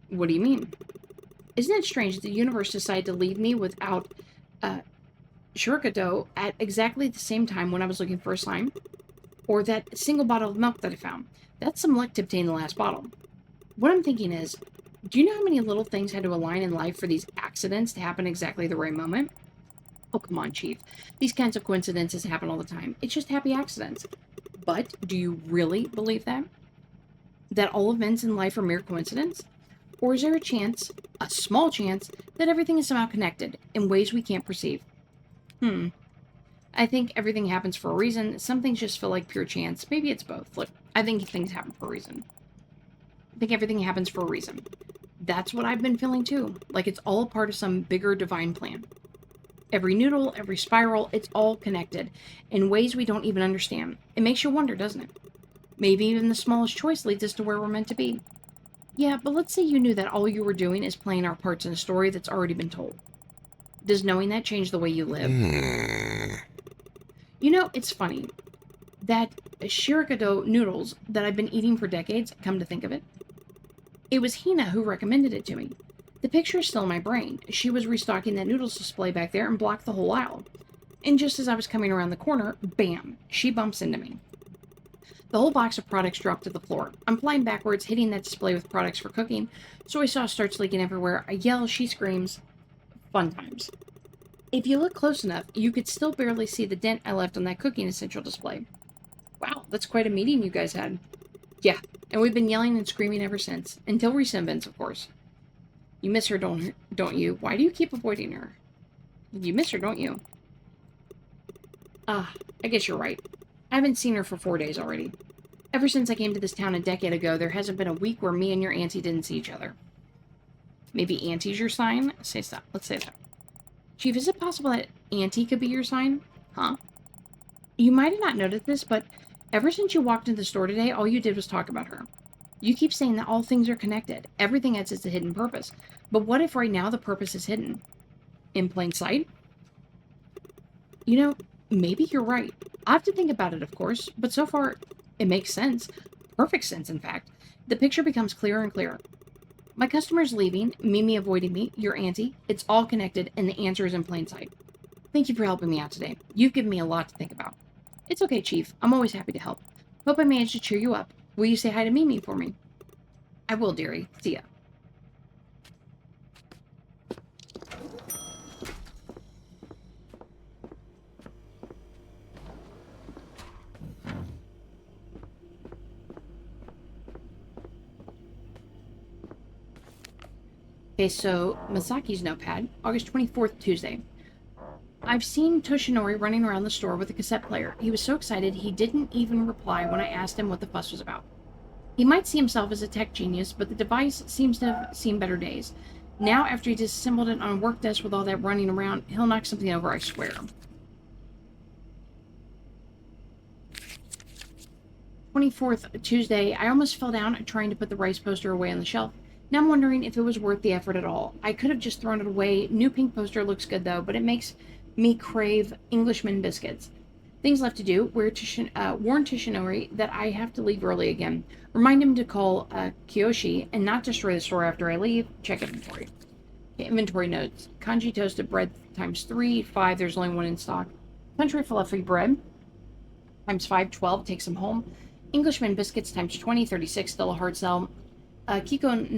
Speaker 1: What do you mean? Isn't it strange that the universe decided to leave me without shuriken at exactly the same time when I was looking for a sign? Or that single bottle of milk that I found? That's some luck to obtain the last bottle. What I'm thinking is, do you know how many little things had to align in life for these accidents to happen exactly the right moment? Oh, come on, Chief. These kinds of coincidences happen all the time. It's just happy accidents. But do you really believe that? That all events in life are mere coincidence? Or is there a chance, a small chance, that everything is somehow connected in ways we can't perceive? I think everything happens for a reason. Some things just feel like pure chance. Maybe it's both. Look, I think things happen for a reason. I think everything happens for a reason. That's what I've been feeling too. Like it's all part of some bigger divine plan. Every noodle, every spiral, it's all connected in ways we don't even understand. It makes you wonder, doesn't it? Maybe even the smallest choice leads us to where we're meant to be. Yeah, but let's say you knew that all you were doing is playing our parts in a story that's already been told. Does knowing that change the way you live? It's funny. That shuriken noodles that I've been eating for decades, come to think of it, it was Hina who recommended it to me. The picture is still in my brain. She was restocking that noodles display back there and blocked the whole aisle. And just as I was coming around the corner, bam, she bumps into me. The whole box of products dropped to the floor. I'm flying backwards, hitting that display with products for cooking. Soy sauce starts leaking everywhere. I yell, she screams. Fun times. If you look close enough, you could still barely see the dent I left on that cooking essential display. Wow, that's quite a meeting you guys had. Yeah, and we've been yelling and screaming ever since. Until recent events, of course. You miss her, don't you? Why do you keep avoiding her? You miss her, don't you? I guess you're right. I haven't seen her for 4 days already. Ever since I came to this town a decade ago, there hasn't been a week where me and your auntie didn't see each other. Maybe auntie's your sign? Say that. Let's say that. Chief, is it possible that auntie could be your sign? Huh? You might have not noticed this, but ever since you walked into the store today, all you did was talk about her. You keep saying that all things are connected. Everything has its hidden purpose. But what if right now the purpose is hidden? In plain sight? Maybe you're right. I have to think about it, of course, but so far, it makes sense. Perfect sense, in fact. The picture becomes clearer and clearer. My customer's leaving, Mimi avoiding me, your auntie. It's all connected, and the answer is in plain sight. Thank you for helping me out today. You've given me a lot to think about. It's okay, Chief. I'm always happy to help. Hope I managed to cheer you up. Will you say hi to Mimi for me? I will, dearie. See ya. Okay, so Masaki's notepad, August 24th, Tuesday. I've seen Toshinori running around the store with a cassette player. He was so excited he didn't even reply when I asked him what the fuss was about. He might see himself as a tech genius, but the device seems to have seen better days. Now, after he disassembled it on a work desk with all that running around, he'll knock something over, I swear. 24th, Tuesday. I almost fell down trying to put the rice poster away on the shelf. Now I'm wondering if it was worth the effort at all. I could have just thrown it away. New pink poster looks good though, but it makes me crave Englishman biscuits. Things left to do. Warn Toshinori that I have to leave early again. Remind him to call Kiyoshi and not destroy the store after I leave. Check inventory. Okay, inventory notes. Kanji toasted bread times 3, 5. There's only one in stock. Country fluffy bread times 5, 12. Take some home. Englishman biscuits times 20, 36. Still a hard sell. Kiko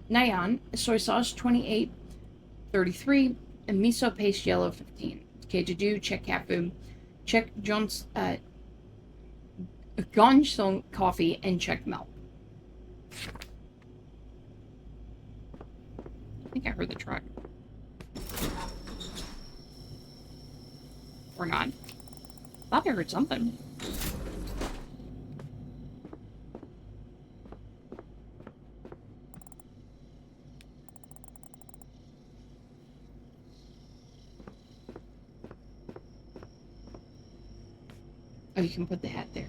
Speaker 1: Nayan soy sauce 28, 33. And miso paste yellow 15. Okay, to do, check cat food. Check John's Gongsun coffee and check milk. I think I heard the truck. Or not. I thought I heard something. Oh, you can put the hat there.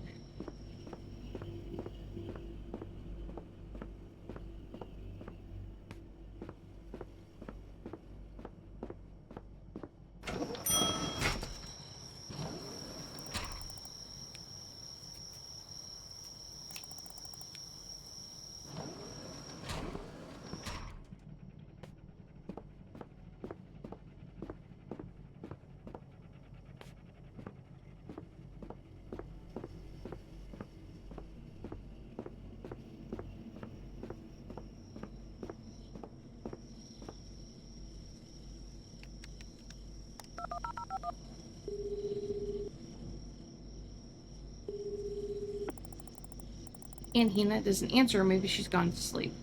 Speaker 1: And Hina doesn't answer. Maybe she's gone to sleep.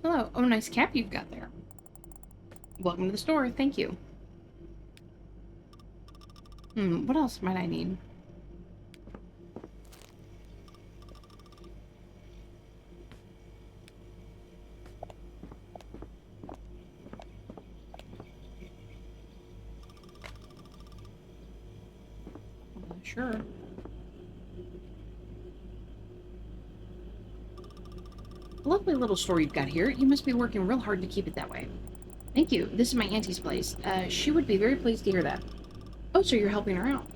Speaker 1: Hello. Oh, nice cap you've got there. Welcome to the store. Thank you. What else might I need? Sure. Lovely little store you've got here. You must be working real hard to keep it that way. Thank you. This is my auntie's place. She would be very pleased to hear that. Oh, so you're helping her out.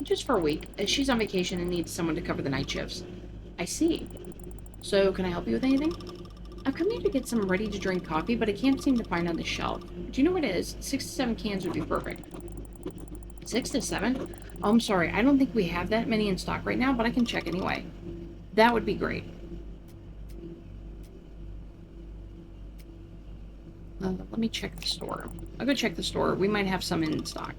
Speaker 1: Just for a week. She's on vacation and needs someone to cover the night shifts. I see. So, can I help you with anything? I've come here to get some ready-to-drink coffee, but I can't seem to find on the shelf. Do you know what it is? 6 to 7 cans would be perfect. 6 to 7? Oh, I'm sorry. I don't think we have that many in stock right now, but I can check anyway. That would be great. Let me check the store. I'll go check the store. We might have some in stock.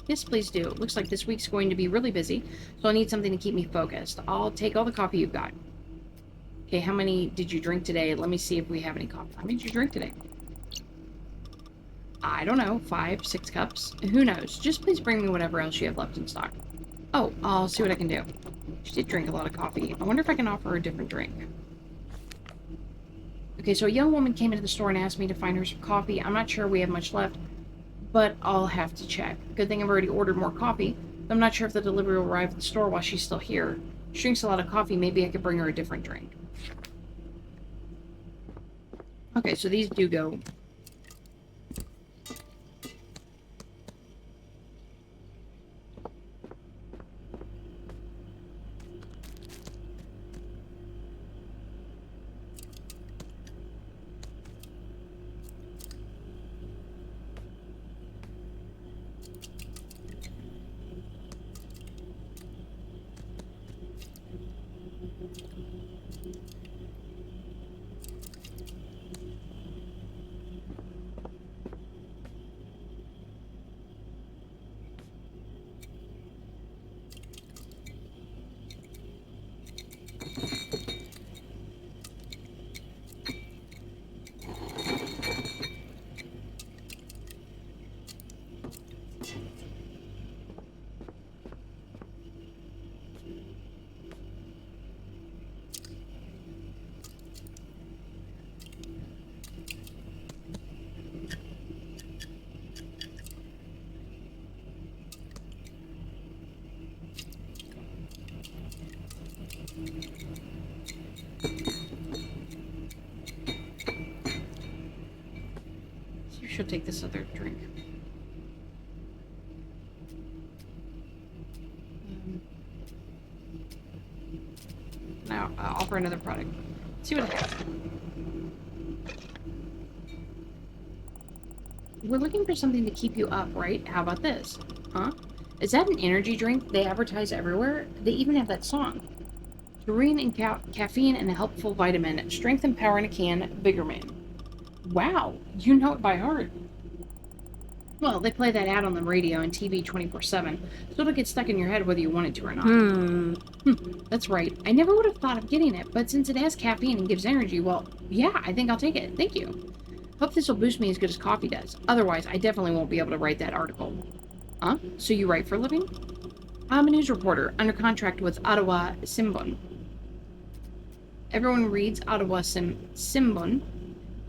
Speaker 1: Yes, please do. It looks like this week's going to be really busy, so I'll need something to keep me focused. I'll take all the coffee you've got. Okay, how many did you drink today? Let me see if we have any coffee. How many did you drink today? I don't know. 5, 6 cups? Who knows? Just please bring me whatever else you have left in stock. Oh, I'll see what I can do. She did drink a lot of coffee. I wonder if I can offer her a different drink. Okay, so a young woman came into the store and asked me to find her some coffee. I'm not sure we have much left, but I'll have to check. Good thing I've already ordered more coffee, but I'm not sure if the delivery will arrive at the store while she's still here. She drinks a lot of coffee. Maybe I could bring her a different drink. Okay, so these do go. You should take this other drink. Now, offer another product. See what I have. We're looking for something to keep you up, right? How about this? Huh? Is that an energy drink they advertise everywhere? They even have that song. Taurine and caffeine and a helpful vitamin. Strength and power in a can. Bigger man. Wow, you know it by heart. Well, they play that ad on the radio and TV 24/7, so it'll get stuck in your head whether you want it to or not. That's right. I never would have thought of getting it, but since it has caffeine and gives energy, well, yeah, I think I'll take it. Thank you. Hope this will boost me as good as coffee does. Otherwise, I definitely won't be able to write that article. Huh? So you write for a living? I'm a news reporter under contract with Ottawa Simbun. Everyone reads Ottawa Simbun.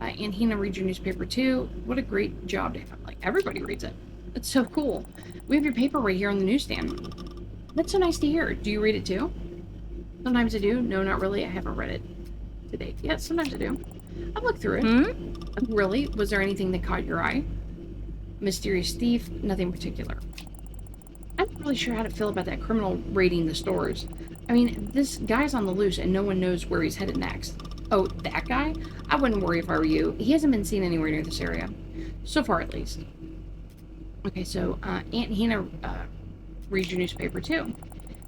Speaker 1: And Hina reads your newspaper too. What a great job to have. Like, everybody reads it. That's so cool. We have your paper right here on the newsstand. That's so nice to hear. Do you read it too? Sometimes I do. No, not really. I haven't read it to date. Yeah, sometimes I do. I've looked through it. Really? Was there anything that caught your eye? Mysterious thief? Nothing particular. I'm not really sure how to feel about that criminal raiding the stores. I mean, this guy's on the loose and no one knows where he's headed next. Oh, that guy? I wouldn't worry if I were you. He hasn't been seen anywhere near this area. So far, at least. Okay, so Aunt Hina reads your newspaper too.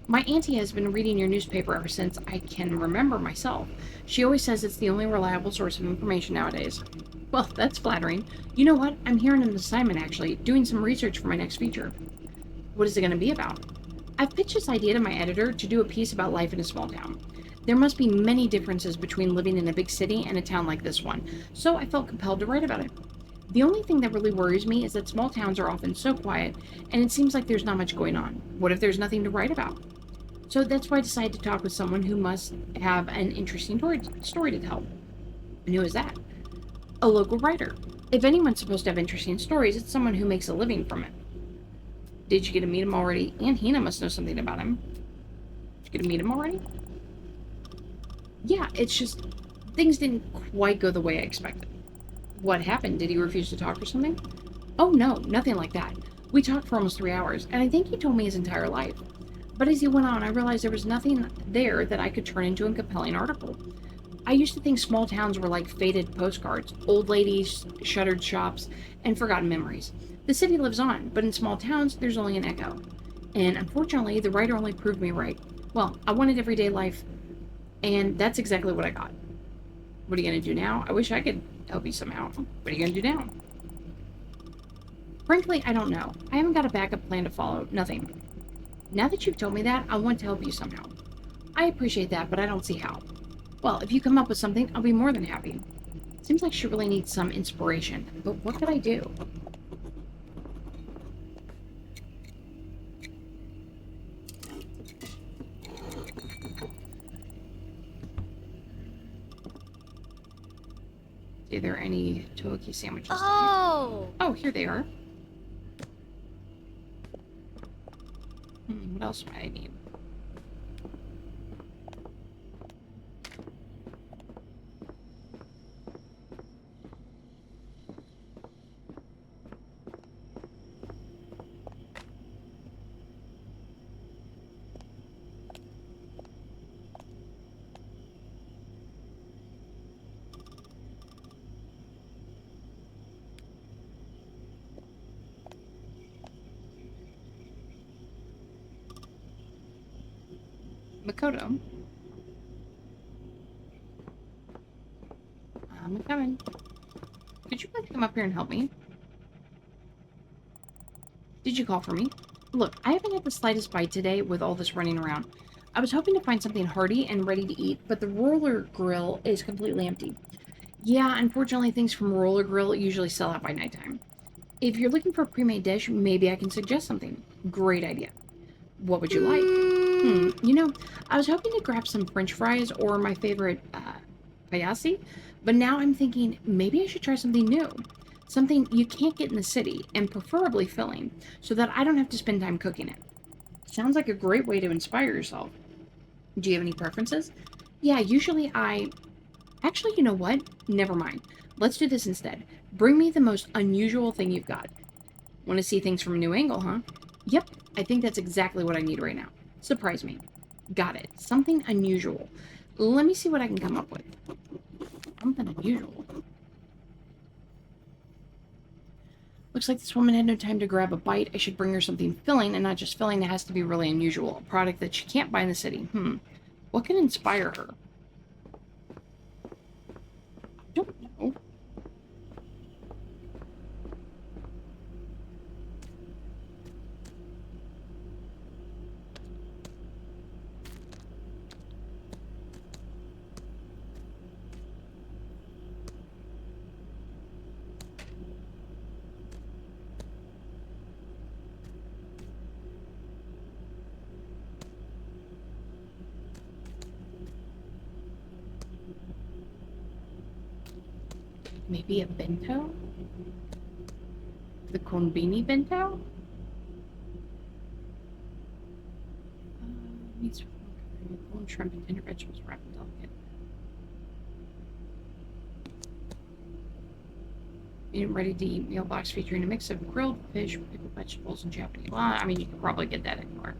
Speaker 1: My auntie has been reading your newspaper ever since I can remember myself. She always says it's the only reliable source of information nowadays. Well, that's flattering. You know what? I'm here on an assignment, actually, doing some research for my next feature. What is it going to be about? I've pitched this idea to my editor to do a piece about life in a small town. There must be many differences between living in a big city and a town like this one, so I felt compelled to write about it. The only thing that really worries me is that small towns are often so quiet, and it seems like there's not much going on. What if there's nothing to write about? So that's why I decided to talk with someone who must have an interesting story to tell. And who is that? A local writer. If anyone's supposed to have interesting stories, it's someone who makes a living from it. Did you get to meet him already? Aunt Hina must know something about him. Did you get to meet him already? Yeah, it's just things didn't quite go the way I expected. What happened? Did he refuse to talk or something? Oh no, nothing like that. We talked for almost 3 hours, and I think he told me his entire life. But as he went on, I realized there was nothing there that I could turn into a compelling article. I used to think small towns were like faded postcards, old ladies, shuttered shops, and forgotten memories. The city lives on, but in small towns, there's only an echo. And unfortunately, the writer only proved me right. Well, I wanted everyday life, and that's exactly what I got. What are you going to do now? I wish I could help you somehow. What are you going to do now? Frankly, I don't know. I haven't got a backup plan to follow. Nothing. Now that you've told me that, I want to help you somehow. I appreciate that, but I don't see how. Well, if you come up with something, I'll be more than happy. Seems like she really needs some inspiration, but what could I do? Are there any Toki sandwiches?
Speaker 2: Oh!
Speaker 1: Oh, here they are. What else might I need? Makoto. I'm coming. Could you please come up here and help me? Did you call for me? Look, I haven't had the slightest bite today with all this running around. I was hoping to find something hearty and ready to eat, but the roller grill is completely empty. Yeah, unfortunately, things from Roller Grill usually sell out by nighttime. If you're looking for a pre-made dish, maybe I can suggest something. Great idea. What would you like? I was hoping to grab some French fries or my favorite, payasi, but now I'm thinking maybe I should try something new. Something you can't get in the city, and preferably filling, so that I don't have to spend time cooking it. Sounds like a great way to inspire yourself. Do you have any preferences? Yeah, usually I... Actually, you know what? Never mind. Let's do this instead. Bring me the most unusual thing you've got. Want to see things from a new angle, huh? Yep, I think that's exactly what I need right now. Surprise me. Got it. Something unusual. Let me see what I can come up with. Something unusual. Looks like this woman had no time to grab a bite. I should bring her something filling, and not just filling that has to be really unusual. A product that she can't buy in the city. What can inspire her? I don't know. Maybe a bento? The Konbini bento? Meats, corn, shrimp, and tender vegetables wrapped in delicate. Medium ready-to-eat meal box featuring a mix of grilled fish, pickled vegetables, and Japanese. Well, I mean, you could probably get that anywhere.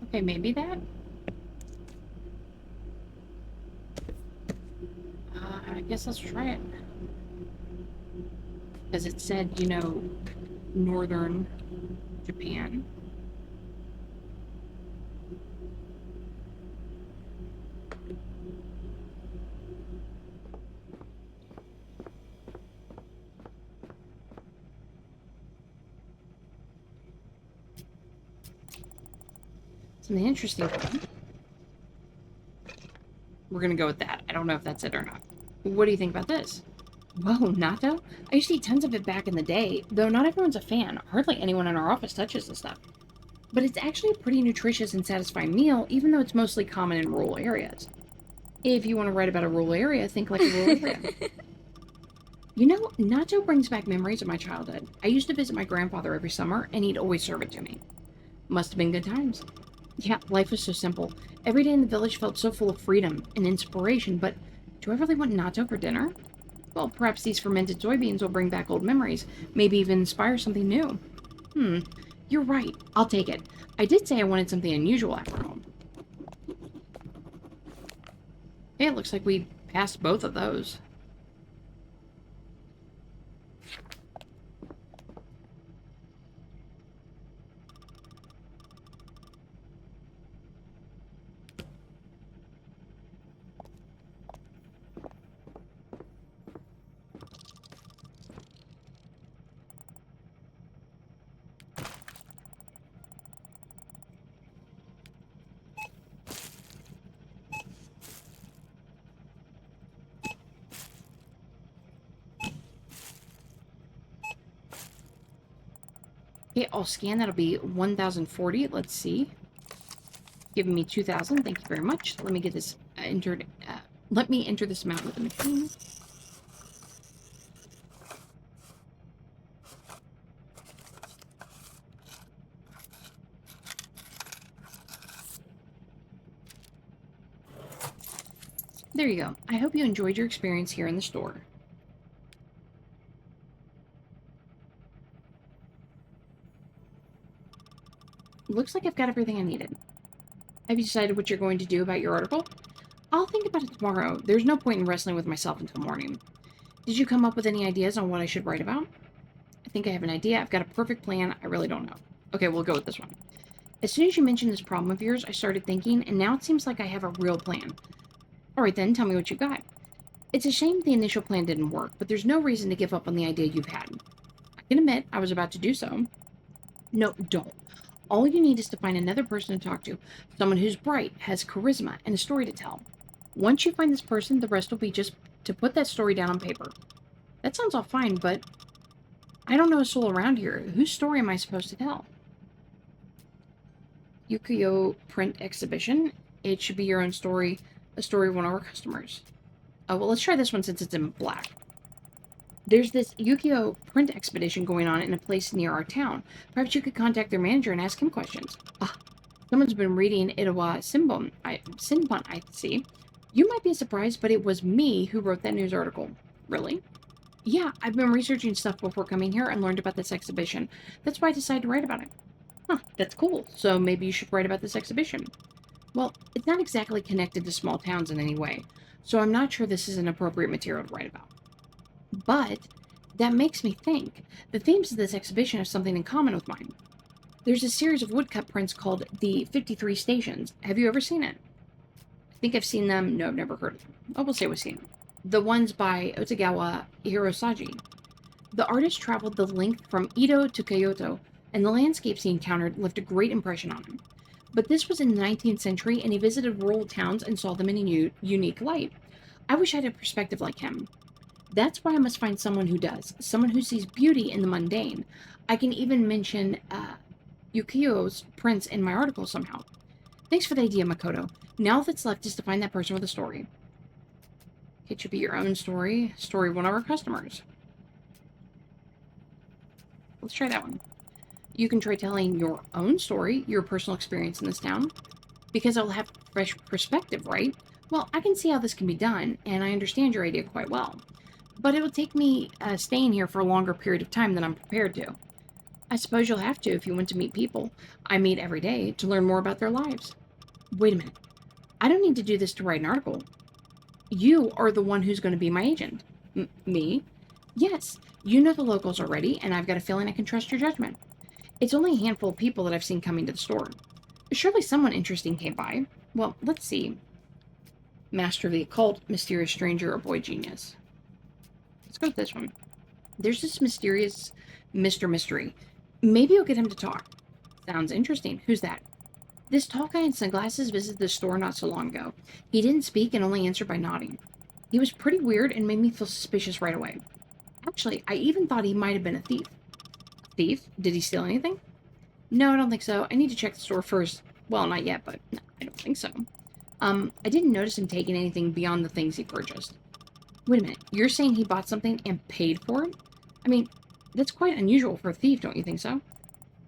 Speaker 1: Okay, maybe that? I guess let's try it. Because it said, northern Japan. Something interesting. We're gonna go with that. I don't know if that's it or not. What do you think about this? Whoa, natto? I used to eat tons of it back in the day, though not everyone's a fan. Hardly anyone in our office touches this stuff. But it's actually a pretty nutritious and satisfying meal, even though it's mostly common in rural areas. If you want to write about a rural area, think like a rural area. Natto brings back memories of my childhood. I used to visit my grandfather every summer, and he'd always serve it to me. Must have been good times. Yeah, life was so simple. Every day in the village felt so full of freedom and inspiration, but do I really want natto for dinner? Well, perhaps these fermented soybeans will bring back old memories, maybe even inspire something new. You're right. I'll take it. I did say I wanted something unusual after all. Hey, it looks like we passed both of those. Okay, I'll scan. That'll be 1,040. Let's see. Giving me 2,000. Thank you very much. Let me get this entered. Let me enter this amount with the machine. There you go. I hope you enjoyed your experience here in the store. Looks like I've got everything I needed. Have you decided what you're going to do about your article? I'll think about it tomorrow. There's no point in wrestling with myself until morning. Did you come up with any ideas on what I should write about? I think I have an idea. I've got a perfect plan. I really don't know. Okay, we'll go with this one. As soon as you mentioned this problem of yours, I started thinking, and now it seems like I have a real plan. All right then, tell me what you got. It's a shame the initial plan didn't work, but there's no reason to give up on the idea you've had. I can admit I was about to do so. No, don't. All you need is to find another person to talk to, someone who's bright, has charisma, and a story to tell. Once you find this person, the rest will be just to put that story down on paper. That sounds all fine, but I don't know a soul around here. Whose story am I supposed to tell? Ukiyo print exhibition. It should be your own story, a story of one of our customers. Oh, well, let's try this one since it's in black. There's this Ukiyo print expedition going on in a place near our town. Perhaps you could contact their manager and ask him questions. Ah, someone's been reading Itawa Sinbon, I see. You might be surprised, but it was me who wrote that news article. Really? Yeah, I've been researching stuff before coming here and learned about this exhibition. That's why I decided to write about it. Huh, that's cool. So maybe you should write about this exhibition. Well, it's not exactly connected to small towns in any way, so I'm not sure this is an appropriate material to write about. But that makes me think. The themes of this exhibition have something in common with mine. There's a series of woodcut prints called the 53 Stations. Have you ever seen it? I think I've seen them. No, I've never heard of them. Oh, we'll say we've seen them. The ones by Otagawa Hirosagi. The artist traveled the length from Edo to Kyoto, and the landscapes he encountered left a great impression on him. But this was in the 19th century, and he visited rural towns and saw them in a unique light. I wish I had a perspective like him. That's why I must find someone who does, someone who sees beauty in the mundane. I can even mention Ukiyo's prints in my article somehow. Thanks for the idea, Makoto. Now all that's left is to find that person with a story. It should be your own story, story of one of our customers. Let's try that one. You can try telling your own story, your personal experience in this town, because it'll have fresh perspective, right? Well, I can see how this can be done, and I understand your idea quite well. But it will take me staying here for a longer period of time than I'm prepared to. I suppose you'll have to if you want to meet people I meet every day to learn more about their lives. Wait a minute. I don't need to do this to write an article. You are the one who's going to be my agent. Me? Yes. You know the locals already, and I've got a feeling I can trust your judgment. It's only a handful of people that I've seen coming to the store. Surely someone interesting came by. Well, let's see. Master of the occult, mysterious stranger, or boy genius. Let's go with this one. There's this mysterious Mr. Mystery. Maybe you'll get him to talk. Sounds interesting. Who's that? This tall guy in sunglasses visited the store not so long ago. He didn't speak and only answered by nodding. He was pretty weird and made me feel suspicious right away. Actually, I even thought he might have been a thief. A thief? Did he steal anything? No, I don't think so. I need to check the store first. Well, not yet, but no, I don't think so. I didn't notice him taking anything beyond the things he purchased. Wait a minute, you're saying he bought something and paid for it? I mean, that's quite unusual for a thief, don't you think so?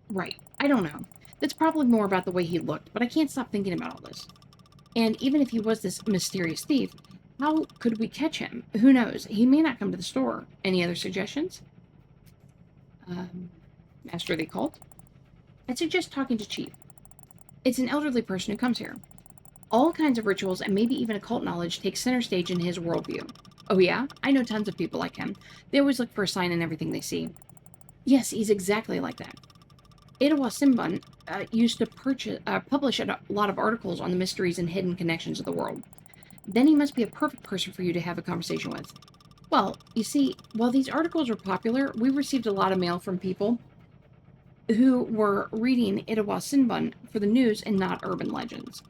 Speaker 1: Right, I don't know. That's probably more about the way he looked, but I can't stop thinking about all this. And even if he was this mysterious thief, how could we catch him? Who knows? He may not come to the store. Any other suggestions? Master of the occult? I'd suggest talking to Chief. It's an elderly person who comes here. All kinds of rituals and maybe even occult knowledge take center stage in his worldview. Oh yeah? I know tons of people like him. They always look for a sign in everything they see. Yes, he's exactly like that. Itawa Sinbon used to publish a lot of articles on the mysteries and hidden connections of the world. Then he must be a perfect person for you to have a conversation with. Well, you see, while these articles were popular, we received a lot of mail from people who were reading Itawa Sinbon for the news and not urban legends.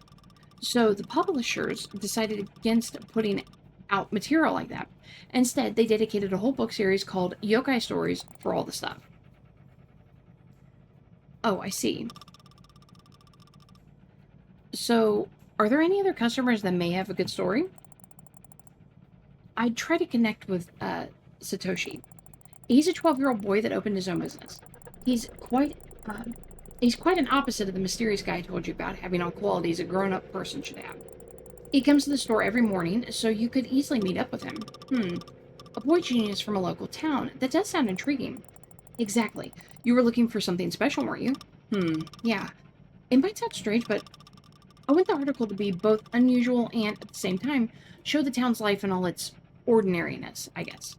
Speaker 1: So the publishers decided against putting out material like that. Instead, they dedicated a whole book series called Yokai Stories for all the stuff. Oh, I see. So, are there any other customers that may have a good story? I try to connect with Satoshi. He's a 12-year-old boy that opened his own business. He's quite uh, he's quite an opposite of the mysterious guy I told you about, having all qualities a grown-up person should have. He comes to the store every morning, so you could easily meet up with him. A boy genius from a local town. That does sound intriguing. Exactly. You were looking for something special, weren't you? Yeah. It might sound strange, but I want the article to be both unusual and, at the same time, show the town's life in all its ordinariness, I guess.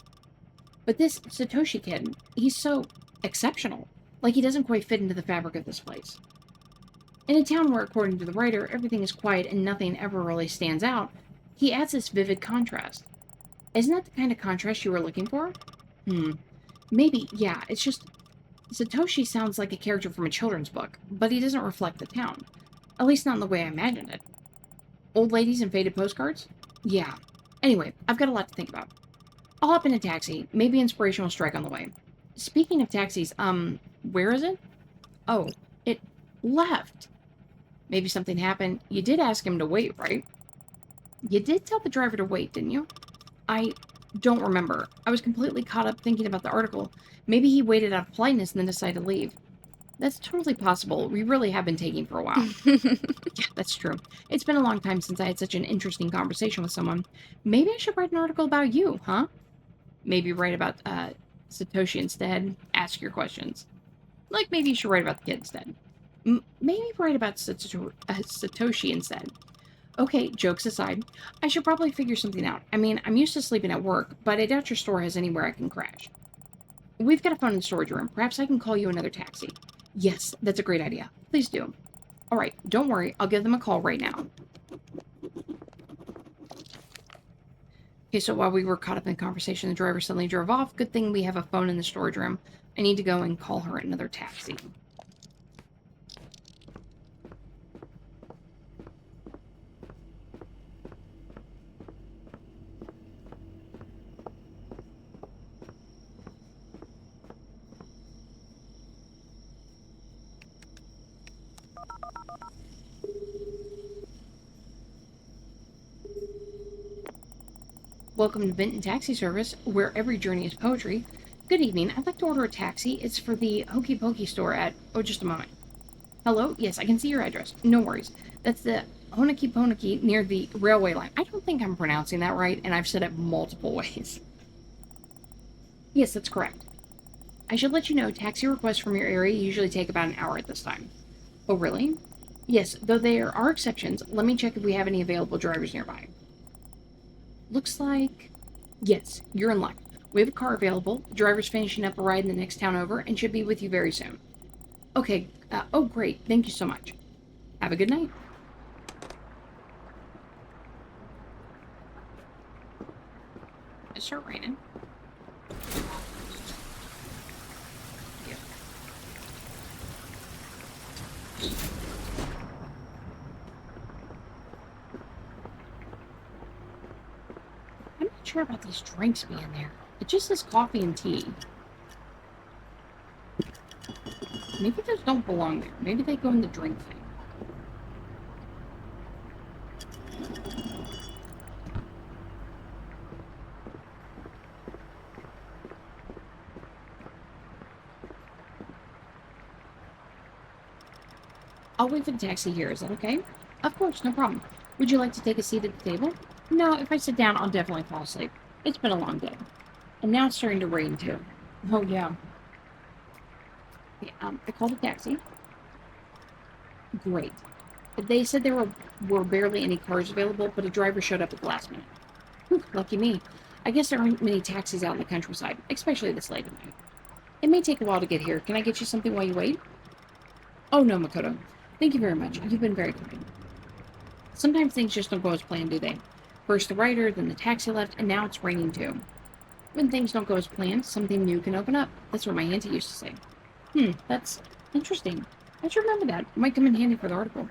Speaker 1: But this Satoshi kid, he's so exceptional. Like he doesn't quite fit into the fabric of this place. In a town where, according to the writer, everything is quiet and nothing ever really stands out, he adds this vivid contrast. Isn't that the kind of contrast you were looking for? Maybe, yeah, it's just... Satoshi sounds like a character from a children's book, but he doesn't reflect the town. At least not in the way I imagined it. Old ladies and faded postcards? Yeah. Anyway, I've got a lot to think about. I'll hop in a taxi. Maybe inspiration will strike on the way. Speaking of taxis, where is it? Oh, it left. Maybe something happened. You did ask him to wait, right? You did tell the driver to wait, didn't you? I don't remember. I was completely caught up thinking about the article. Maybe he waited out of politeness and then decided to leave. That's totally possible. We really have been taking for a while. Yeah, that's true. It's been a long time since I had such an interesting conversation with someone. Maybe I should write an article about you, huh? Maybe write about Satoshi instead. Ask your questions. Like maybe you should write about the kid instead. Maybe write about Satoshi instead. Okay, jokes aside, I should probably figure something out. I mean, I'm used to sleeping at work, but I doubt your store has anywhere I can crash. We've got a phone in the storage room. Perhaps I can call you another taxi. Yes, that's a great idea. Please do. All right, don't worry. I'll give them a call right now. Okay, so while we were caught up in the conversation, the driver suddenly drove off. Good thing we have a phone in the storage room. I need to go and call her another taxi. Welcome to Benton Taxi Service, where every journey is poetry. Good evening. I'd like to order a taxi. It's for the Hokey Pokey store at... Oh, just a moment. Hello? Yes, I can see your address. No worries. That's the Honeki Poneki near the railway line. I don't think I'm pronouncing that right, and I've said it multiple ways. Yes, that's correct. I should let you know, taxi requests from your area usually take about an hour at this time. Oh, really? Yes, though there are exceptions. Let me check if we have any available drivers nearby. Looks like... Yes, you're in luck. We have a car available. The driver's finishing up a ride in the next town over and should be with you very soon. Okay, oh great. Thank you so much. Have a good night. It started raining. Yep. I'm not sure about these drinks being there. It just says coffee and tea. Maybe those don't belong there. Maybe they go in the drink thing. I'll wait for the taxi here. Is that okay? Of course, no problem. Would you like to take a seat at the table? No, if I sit down, I'll definitely fall asleep. It's been a long day. And now it's starting to rain, too. Oh, yeah. Okay, I called a taxi. Great. They said there were barely any cars available, but a driver showed up at the last minute. Whew, lucky me. I guess there aren't many taxis out in the countryside, especially this late at night. It may take a while to get here. Can I get you something while you wait? Oh, no, Makoto. Thank you very much. You've been very kind. Sometimes things just don't go as planned, do they? First the writer, then the taxi left, and now it's raining too. When things don't go as planned, something new can open up. That's what my auntie used to say. That's interesting. I should remember that. It might come in handy for the article.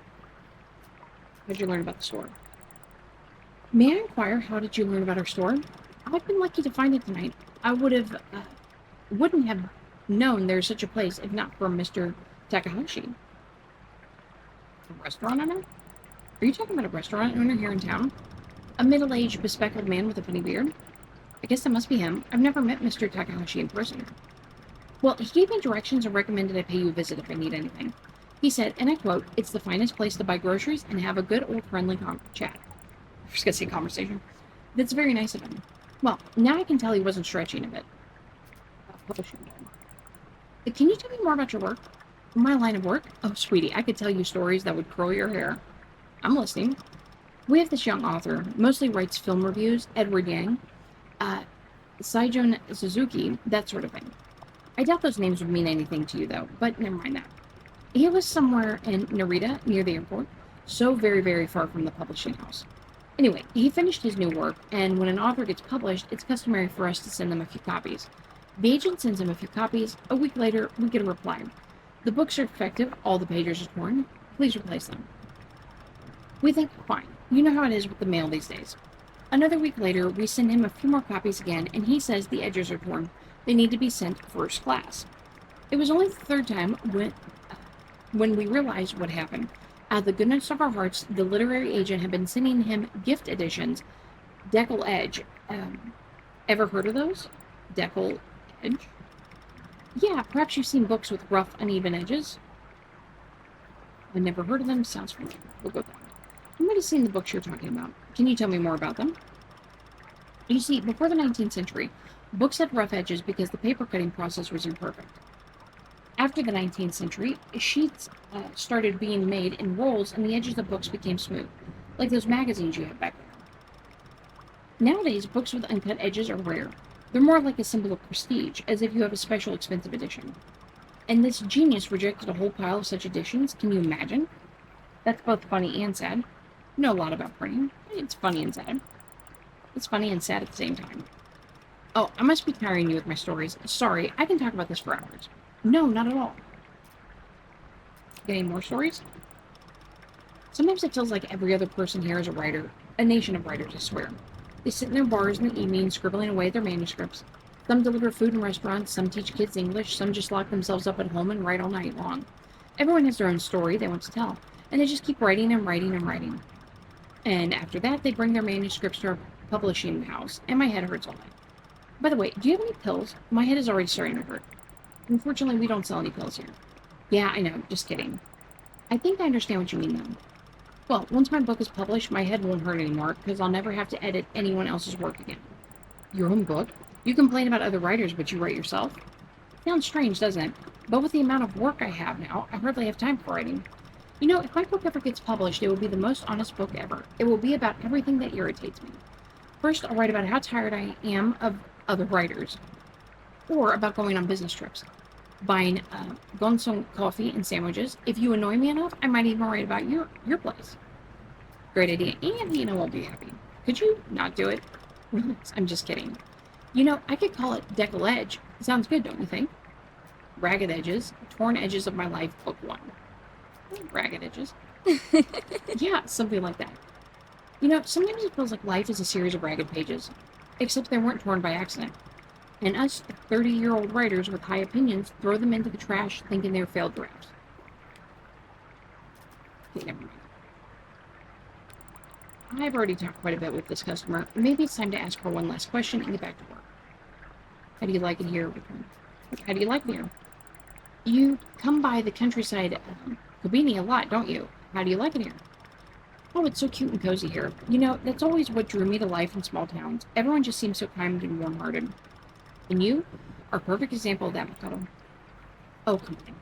Speaker 1: How did you learn about the store? May I inquire, how did you learn about our store? I've been lucky to find it tonight. I wouldn't have known there's such a place if not for Mr. Takahashi. A restaurant owner? Are you talking about a restaurant owner here in town? A middle-aged, bespectacled man with a funny beard? I guess that must be him. I've never met Mr. Takahashi in person. Well, he gave me directions and recommended I pay you a visit if I need anything. He said, and I quote, "It's the finest place to buy groceries and have a good old friendly chat." I was going to say conversation. That's very nice of him. Well, now I can tell he wasn't stretching a bit. Can you tell me more about your work? My line of work? Oh, sweetie, I could tell you stories that would curl your hair. I'm listening. We have this young author, mostly writes film reviews, Edward Yang, Saijun Suzuki, that sort of thing. I doubt those names would mean anything to you, though, but never mind that. He was somewhere in Narita, near the airport, so very, very far from the publishing house. Anyway, he finished his new work, and when an author gets published, it's customary for us to send them a few copies. The agent sends him a few copies. A week later, we get a reply. The books are defective, all the pages are torn. Please replace them. We think, fine. You know how it is with the mail these days. Another week later, we send him a few more copies again, and he says the edges are torn. They need to be sent first class. It was only the third time when we realized what happened. Out of the goodness of our hearts, the literary agent had been sending him gift editions. Deckle Edge. Ever heard of those? Deckle Edge? Yeah, perhaps you've seen books with rough, uneven edges. I've never heard of them. Sounds familiar. We'll go with that. You might have seen the books you're talking about. Can you tell me more about them? You see, before the 19th century, books had rough edges because the paper cutting process was imperfect. After the 19th century, sheets started being made in rolls and the edges of books became smooth, like those magazines you had back then. Nowadays, books with uncut edges are rare. They're more like a symbol of prestige, as if you have a special expensive edition. And this genius rejected a whole pile of such editions. Can you imagine? That's both funny and sad. You know a lot about printing. It's funny and sad. It's funny and sad at the same time. Oh, I must be tiring you with my stories. Sorry, I can talk about this for hours. No, not at all. Got any more stories? Sometimes it feels like every other person here is a writer. A nation of writers, I swear. They sit in their bars in the evening, scribbling away at their manuscripts. Some deliver food in restaurants, some teach kids English, some just lock themselves up at home and write all night long. Everyone has their own story they want to tell, and they just keep writing and writing and writing. And after that, they bring their manuscripts to our publishing house, and my head hurts all night. By the way, do you have any pills? My head is already starting to hurt. Unfortunately, we don't sell any pills here. Yeah, I know, just kidding. I think I understand what you mean, though. Well, once my book is published, my head won't hurt anymore, because I'll never have to edit anyone else's work again. Your own book? You complain about other writers, but you write yourself? Sounds strange, doesn't it? But with the amount of work I have now, I hardly have time for writing. You know, if my book ever gets published, it will be the most honest book ever. It will be about everything that irritates me. First, I'll write about how tired I am of other writers, or about going on business trips, buying Gonsong coffee and sandwiches. If you annoy me enough, I might even write about your place. Great idea, and Nina won't be happy. Could you not do it? I'm just kidding. You know, I could call it Deckle Edge. Sounds good, don't you think? Ragged Edges, Torn Edges of My Life, Book 1. Ragged Edges. Yeah, something like that. You know, sometimes it feels like life is a series of ragged pages, except they weren't torn by accident. And us 30-year-old writers with high opinions throw them into the trash thinking they're failed drafts. Okay, never mind. I've already talked quite a bit with this customer. Maybe it's time to ask her one last question and get back to work. How do you like it here? How do you like it here? You come by the countryside Konbini a lot, don't you? How do you like it here? Oh, it's so cute and cozy here. You know, that's always what drew me to life in small towns. Everyone just seems so kind and warm-hearted. And you are a perfect example of that, Makoto. Oh, come on.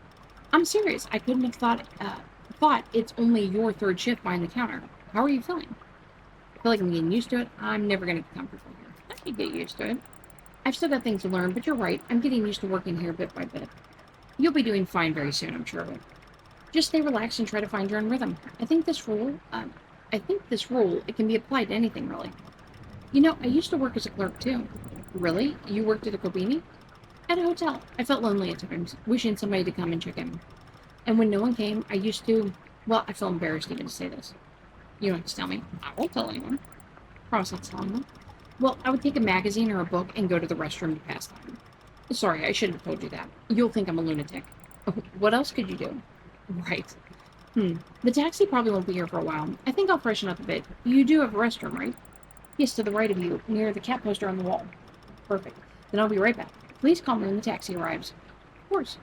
Speaker 1: I'm serious. I couldn't have thought it's only your third shift behind the counter. How are you feeling? I feel like I'm getting used to it. I'm never going to be comfortable here. I can get used to it. I've still got things to learn, but you're right. I'm getting used to working here bit by bit. You'll be doing fine very soon, I'm sure of it. Just stay relaxed and try to find your own rhythm. I think this rule, it can be applied to anything, really. You know, I used to work as a clerk, too. Really? You worked at a Konbini? At a hotel. I felt lonely at times, wishing somebody to come and check in. And when no one came, I used to... Well, I feel embarrassed even to say this. You don't have to tell me. I won't tell anyone. Promise not to tell anyone. Well, I would take a magazine or a book and go to the restroom to pass time. Sorry, I shouldn't have told you that. You'll think I'm a lunatic. Oh, what else could you do? Right. The taxi probably won't be here for a while. I think I'll freshen up a bit. You do have a restroom, right? Yes, to the right of you, near the cat poster on the wall. Perfect. Then I'll be right back. Please call me when the taxi arrives. Of course.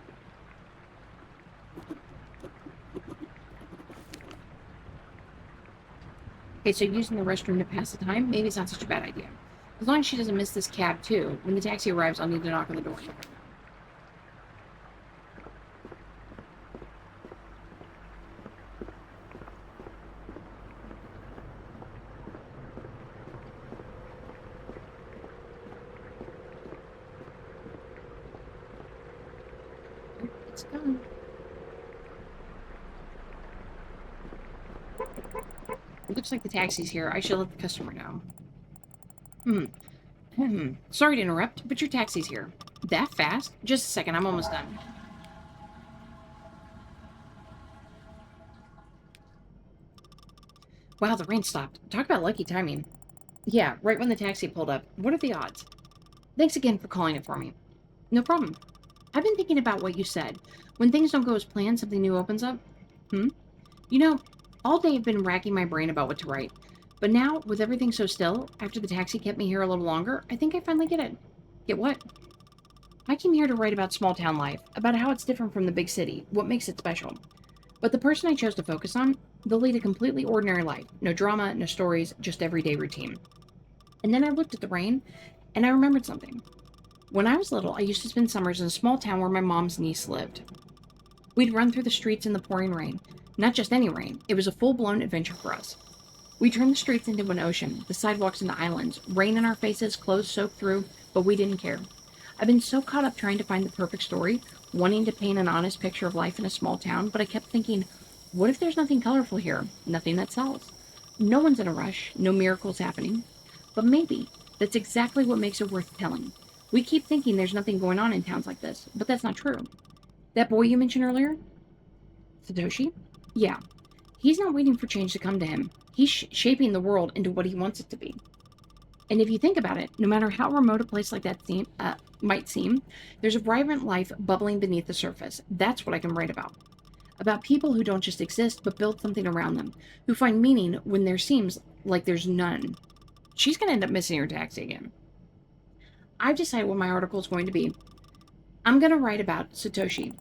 Speaker 1: Okay, so using the restroom to pass the time, maybe it's not such a bad idea. As long as she doesn't miss this cab, too. When the taxi arrives, I'll need to knock on the door. It's gone. It looks like the taxi's here. I should let the customer know. Sorry to interrupt, but your taxi's here. That fast? Just a second, I'm almost done. Wow, the rain stopped. Talk about lucky timing. Yeah, right when the taxi pulled up. What are the odds? Thanks again for calling it for me. No problem. I've been thinking about what you said. When things don't go as planned, something new opens up. You know, all day I've been racking my brain about what to write. But now, with everything so still, after the taxi kept me here a little longer, I think I finally get it. Get what? I came here to write about small town life, about how it's different from the big city, what makes it special. But the person I chose to focus on, they'll lead a completely ordinary life. No drama, no stories, just everyday routine. And then I looked at the rain, and I remembered something. When I was little, I used to spend summers in a small town where my mom's niece lived. We'd run through the streets in the pouring rain. Not just any rain, it was a full-blown adventure for us. We turned the streets into an ocean, the sidewalks into islands, rain in our faces, clothes soaked through, but we didn't care. I've been so caught up trying to find the perfect story, wanting to paint an honest picture of life in a small town, but I kept thinking, what if there's nothing colorful here? Nothing that sells. No one's in a rush, no miracles happening. But maybe that's exactly what makes it worth telling. We keep thinking there's nothing going on in towns like this, but that's not true. That boy you mentioned earlier? Satoshi? Yeah. He's not waiting for change to come to him. He's shaping the world into what he wants it to be. And if you think about it, no matter how remote a place like that might seem, there's a vibrant life bubbling beneath the surface. That's what I can write about. About people who don't just exist, but build something around them, who find meaning when there seems like there's none. She's going to end up missing her taxi again. I've decided what my article is going to be. I'm going to write about Satoshi.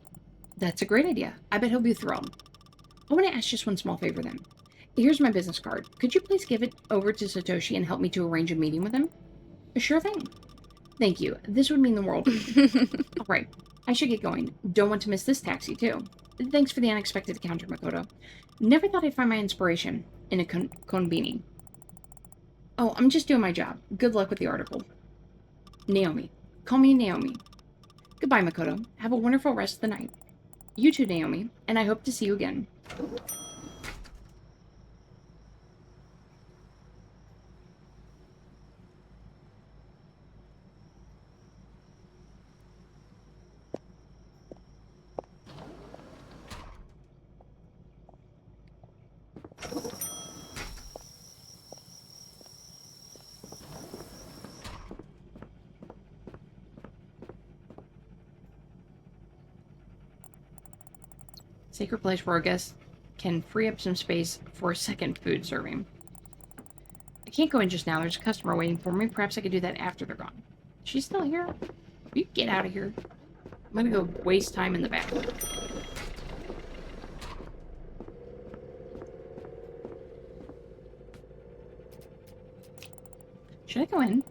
Speaker 1: That's a great idea. I bet he'll be thrilled. I want to ask just one small favor then. Here's my business card. Could you please give it over to Satoshi and help me to arrange a meeting with him? Sure thing. Thank you. This would mean the world. All right. I should get going. Don't want to miss this taxi, too. Thanks for the unexpected encounter, Makoto. Never thought I'd find my inspiration in a Konbini. Oh, I'm just doing my job. Good luck with the article. Naomi. Call me Naomi. Goodbye, Makoto. Have a wonderful rest of the night. You too, Naomi, and I hope to see you again. Sacred place where our guests can free up some space for a second food serving. I can't go in just now. There's a customer waiting for me. Perhaps I could do that after they're gone. She's still here? You get out of here. I'm gonna go waste time in the back. Should I go in?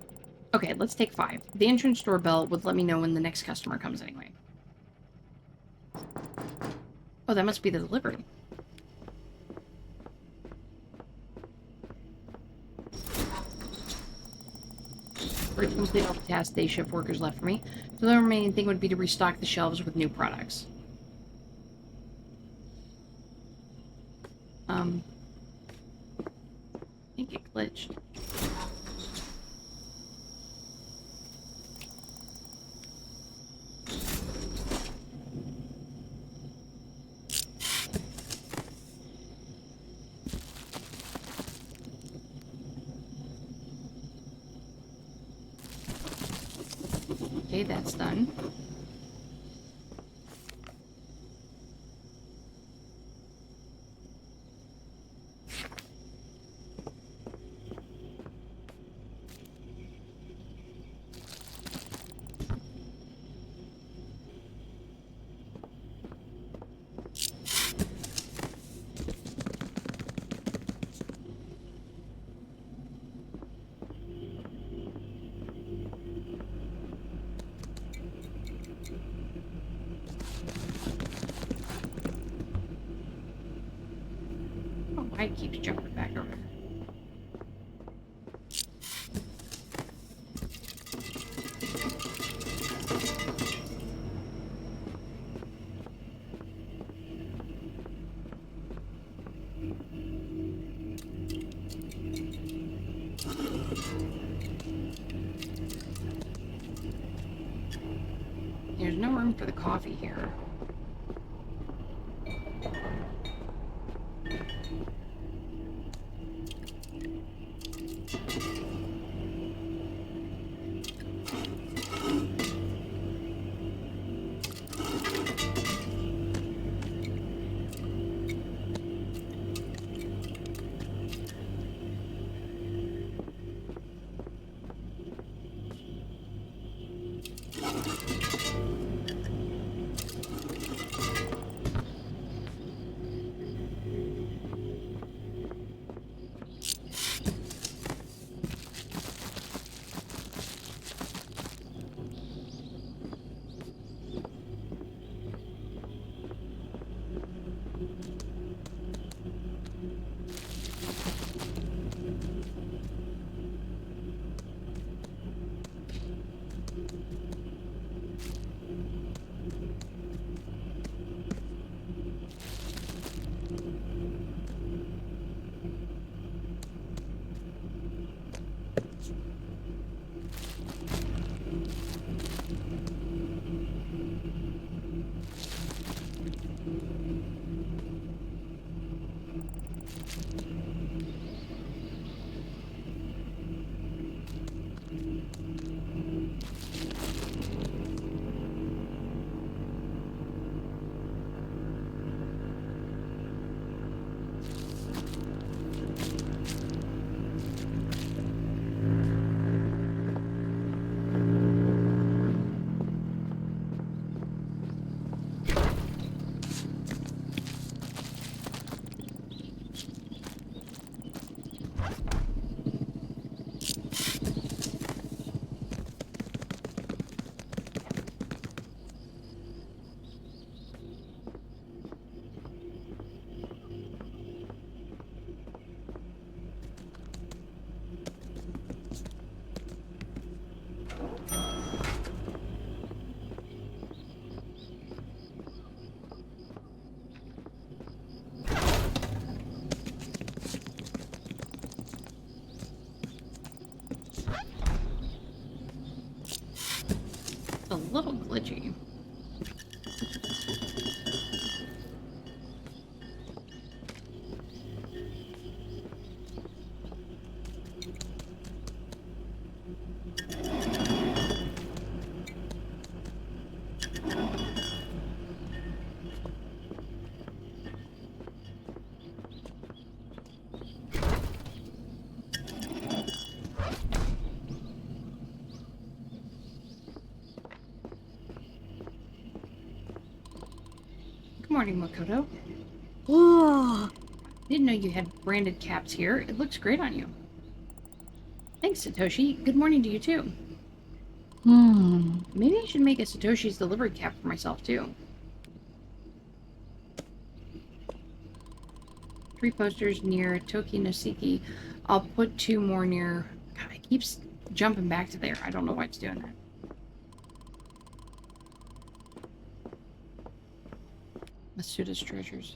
Speaker 1: Okay, let's take 5. The entrance door bell would let me know when the next customer comes anyway. Oh, that must be the delivery. To complete all the tasks day shift workers left for me, so the remaining thing would be to restock the shelves with new products. I think it glitched. Okay, that's done. why it keeps jumping back over. There's no room for the coffee here. It's a little glitchy. Good morning, Makoto.
Speaker 2: Oh,
Speaker 1: Didn't know you had branded caps here. It looks great on you. Thanks, Satoshi. Good morning to you, too. Maybe I should make a Satoshi's delivery cap for myself, too. 3 posters near Tokinoseki. I'll put 2 more near... God, it keeps jumping back to there. I don't know why it's doing that. Masuda's treasures.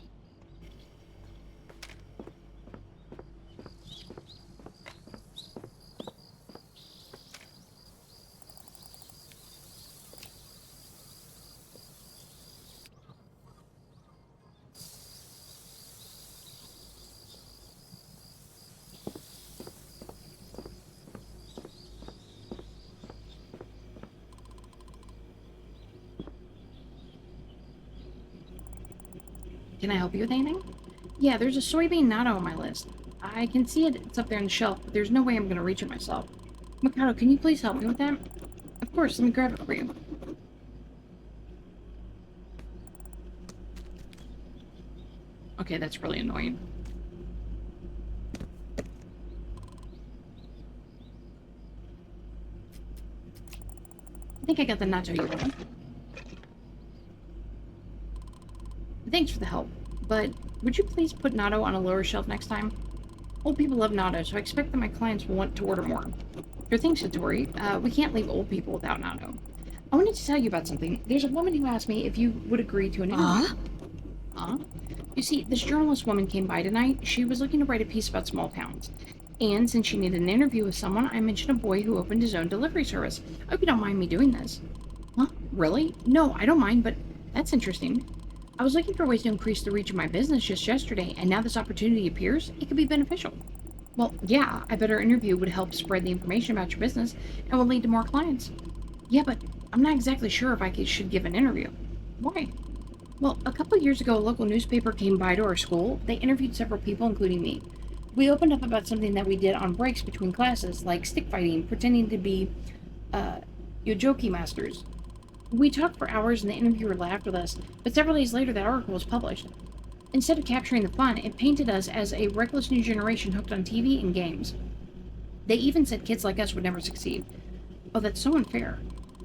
Speaker 1: Can I help you with anything? Yeah, there's a soybean natto on my list. I can see it. It's up there on the shelf, but there's no way I'm going to reach it myself. Mikado, can you please help me with that? Of course, let me grab it for you. Okay, that's really annoying. I think I got the natto you want. Thanks for the help. but would you please put natto on a lower shelf next time? Old people love natto, so I expect that my clients will want to order more. Sure thing, Satori. We can't leave old people without natto. I wanted to tell you about something. There's a woman who asked me if you would agree to an interview. Huh? You see, this journalist woman came by tonight. She was looking to write a piece about small towns. And since she needed an interview with someone, I mentioned a boy who opened his own delivery service. I hope you don't mind me doing this. Huh? Really? No, I don't mind, but that's interesting. I was looking for ways to increase the reach of my business just yesterday, and now this opportunity appears. It could be beneficial. Well, yeah, I bet our interview would help spread the information about your business and will lead to more clients. Yeah, but I'm not exactly sure if should give an interview. Why? Well, a couple years ago, a local newspaper came by to our school. They interviewed several people, including me. We opened up about something that we did on breaks between classes, like stick fighting, pretending to be, uh, yojoki masters. We talked for hours and the interviewer laughed with us, but several days later that article was published. Instead of capturing the fun, it painted us as a reckless new generation hooked on TV and games. They even said kids like us would never succeed. Oh, that's so unfair.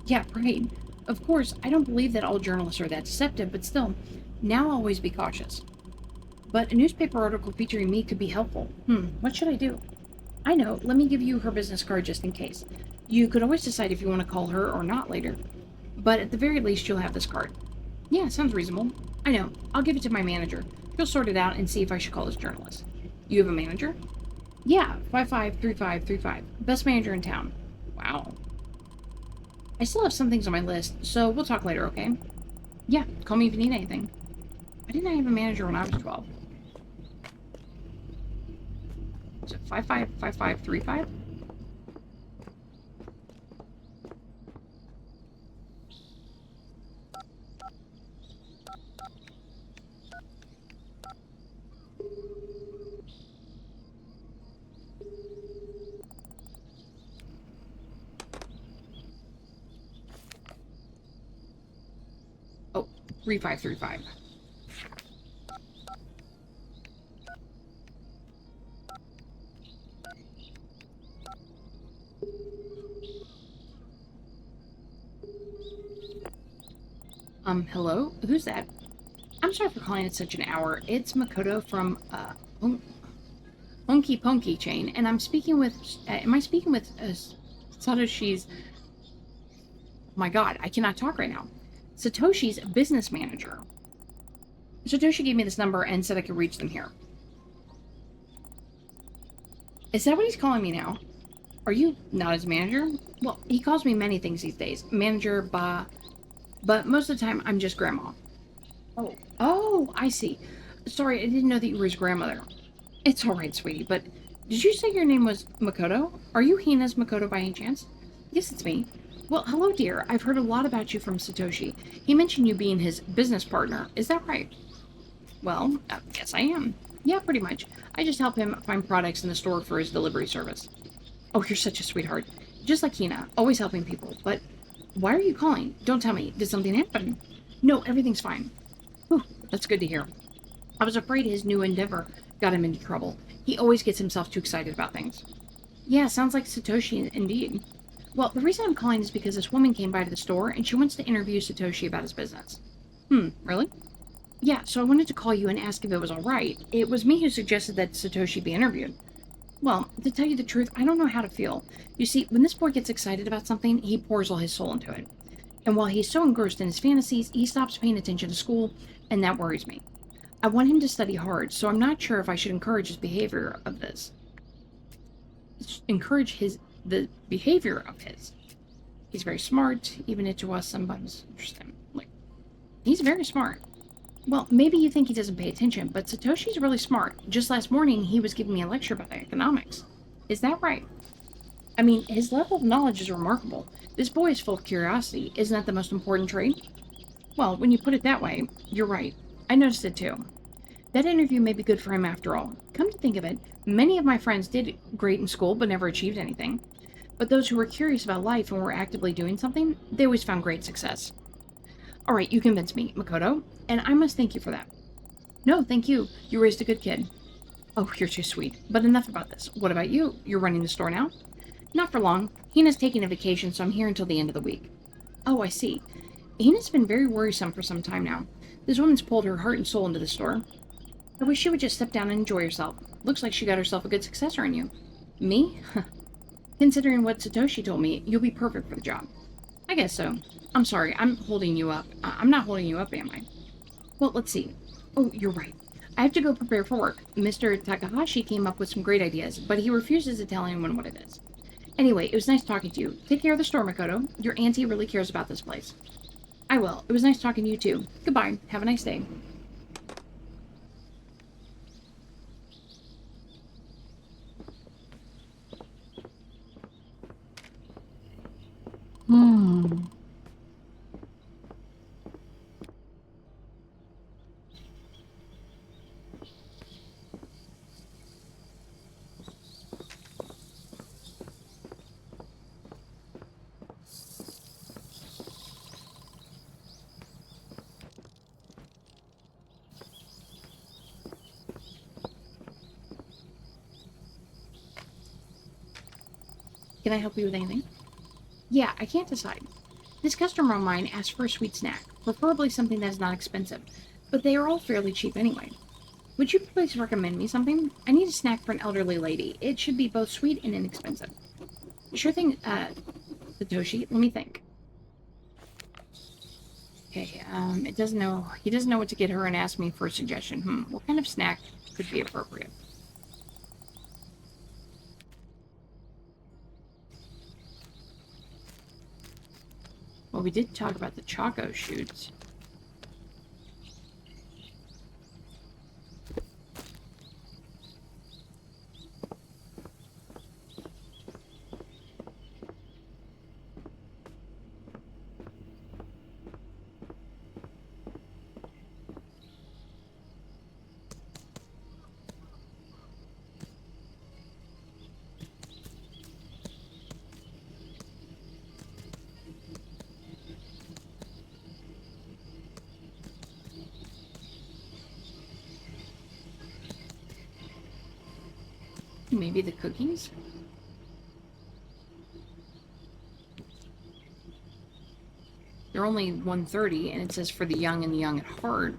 Speaker 1: Yeah, right. Of course, I don't believe that all journalists are that deceptive, but still, now always be cautious. But a newspaper article featuring me could be helpful. What should I do? I know, let me give you her business card just in case. You could always decide if you want to call her or not later. But at the very least, you'll have this card. Yeah, sounds reasonable. I know, I'll give it to my manager. She'll sort it out and see if I should call this journalist. You have a manager? Yeah, 553535. Best manager in town. Wow. I still have some things on my list, so we'll talk later, okay? Yeah, call me if you need anything. Why didn't I have a manager when I was 12? Is it 555535? Oh, 3535. Hello? Who's that? I'm sorry for calling at such an hour. It's Makoto from, Honky Ponky chain, and I'm speaking with, am I speaking with, Satoshi's, my god, I cannot talk right now. Satoshi's business manager. Satoshi gave me this number and said I could reach them here. Is that what he's calling me now? Are you not his manager? Well, he calls me many things these days. Manager, but most of the time I'm just grandma. Oh, I see. Sorry, I didn't know that you were his grandmother. It's alright, sweetie, but did you say your name was Makoto? Are you Hina's Makoto by any chance? Yes, it's me. Well, hello, dear. I've heard a lot about you from Satoshi. He mentioned you being his business partner. Is that right? Well, yes, I am. Yeah, pretty much. I just help him find products in the store for his delivery service. Oh, you're such a sweetheart. Just like Hina, always helping people. But why are you calling? Don't tell me. Did something happen? No, everything's fine. Whew, that's good to hear. I was afraid his new endeavor got him into trouble. He always gets himself too excited about things. Yeah, sounds like Satoshi indeed. Well, the reason I'm calling is because this woman came by to the store and she wants to interview Satoshi about his business. Really? Yeah, so I wanted to call you and ask if it was alright. It was me who suggested that Satoshi be interviewed. Well, to tell you the truth, I don't know how to feel. You see, when this boy gets excited about something, he pours all his soul into it. And while he's so engrossed in his fantasies, he stops paying attention to school, and that worries me. I want him to study hard, so I'm not sure if I should encourage his behavior of this. The behavior of his. He's very smart, even to us sometimes. Interesting. He's very smart. Well, maybe you think he doesn't pay attention, but Satoshi's really smart. Just last morning, he was giving me a lecture about economics. Is that right? I mean, his level of knowledge is remarkable. This boy is full of curiosity. Isn't that the most important trait? Well, when you put it that way, you're right. I noticed it too. That interview may be good for him after all. Come to think of it, many of my friends did great in school but never achieved anything. But those who were curious about life and were actively doing something, they always found great success. Alright, you convinced me, Makoto, and I must thank you for that. No, thank you. You raised a good kid. Oh, you're too sweet. But enough about this. What about you? You're running the store now? Not for long. Hina's taking a vacation, so I'm here until the end of the week. Oh, I see. Hina's been very worrisome for some time now. This woman's pulled her heart and soul into the store. I wish she would just step down and enjoy herself. Looks like she got herself a good successor in you. Me? Considering what Satoshi told me, you'll be perfect for the job. I guess so. I'm sorry, I'm holding you up. I'm not holding you up, am I? Well, let's see. Oh, you're right. I have to go prepare for work. Mr. Takahashi came up with some great ideas, but he refuses to tell anyone what it is. Anyway, it was nice talking to you. Take care of the store, Makoto. Your auntie really cares about this place. I will. It was nice talking to you, too. Goodbye. Have a nice day. Can I help you with anything? Yeah, I can't decide. This customer of mine asked for a sweet snack, preferably something that is not expensive, but they are all fairly cheap anyway. Would you please recommend me something? I need a snack for an elderly lady. It should be both sweet and inexpensive. Sure thing, Satoshi. Let me think. Okay, it doesn't know. He doesn't know what to get her and asked me for a suggestion. What kind of snack could be appropriate? Well, we did talk about the Choco shoots. Maybe the cookies? They're only 130, and it says for the young and the young at heart.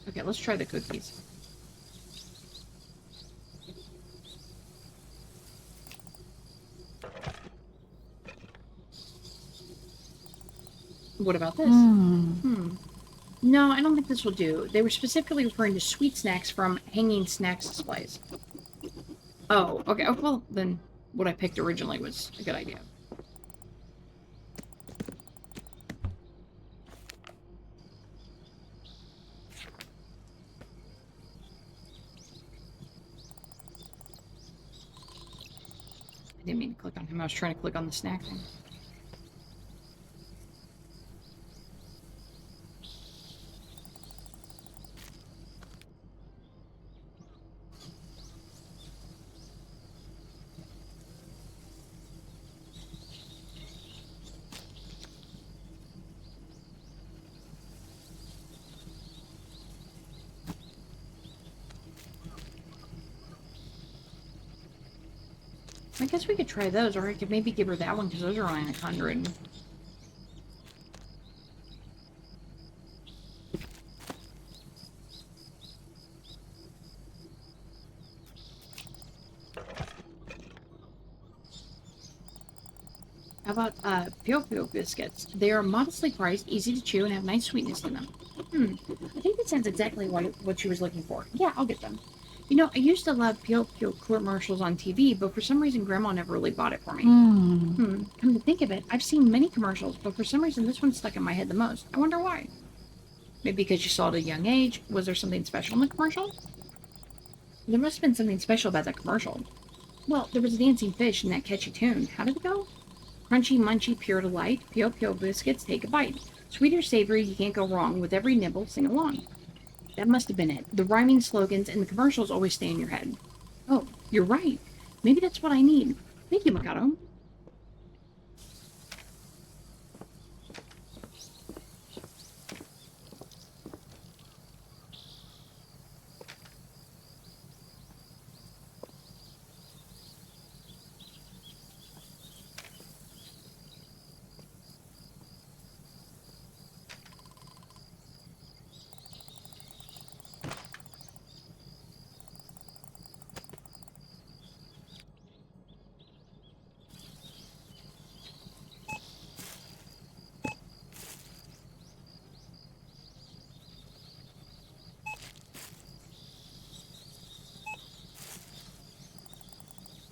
Speaker 1: Okay, let's try the cookies. What about this? No, I don't think this will do. They were specifically referring to sweet snacks from hanging snacks displays. Oh, okay. Oh, well, then what I picked originally was a good idea. I didn't mean to click on him. I was trying to click on the snack thing. I guess we could try those, or I could maybe give her that one because those are only 100. How about Pyo biscuits? They are modestly priced, easy to chew, and have nice sweetness to them. I think that sounds exactly what she was looking for. Yeah, I'll get them. You know, I used to love Pyo commercials on TV, but for some reason Grandma never really bought it for me. Come to think of it, I've seen many commercials, but for some reason this one stuck in my head the most. I wonder why. Maybe because you saw it at a young age. Was there something special in the commercial? There must have been something special about that commercial. Well, there was a dancing fish in that catchy tune. How did it go? Crunchy, munchy, pure delight. Pyo biscuits, take a bite. Sweet or savory, you can't go wrong. With every nibble, sing along. That must have been it. The rhyming slogans and the commercials always stay in your head. Oh, you're right. Maybe that's what I need. Thank you, Mikado.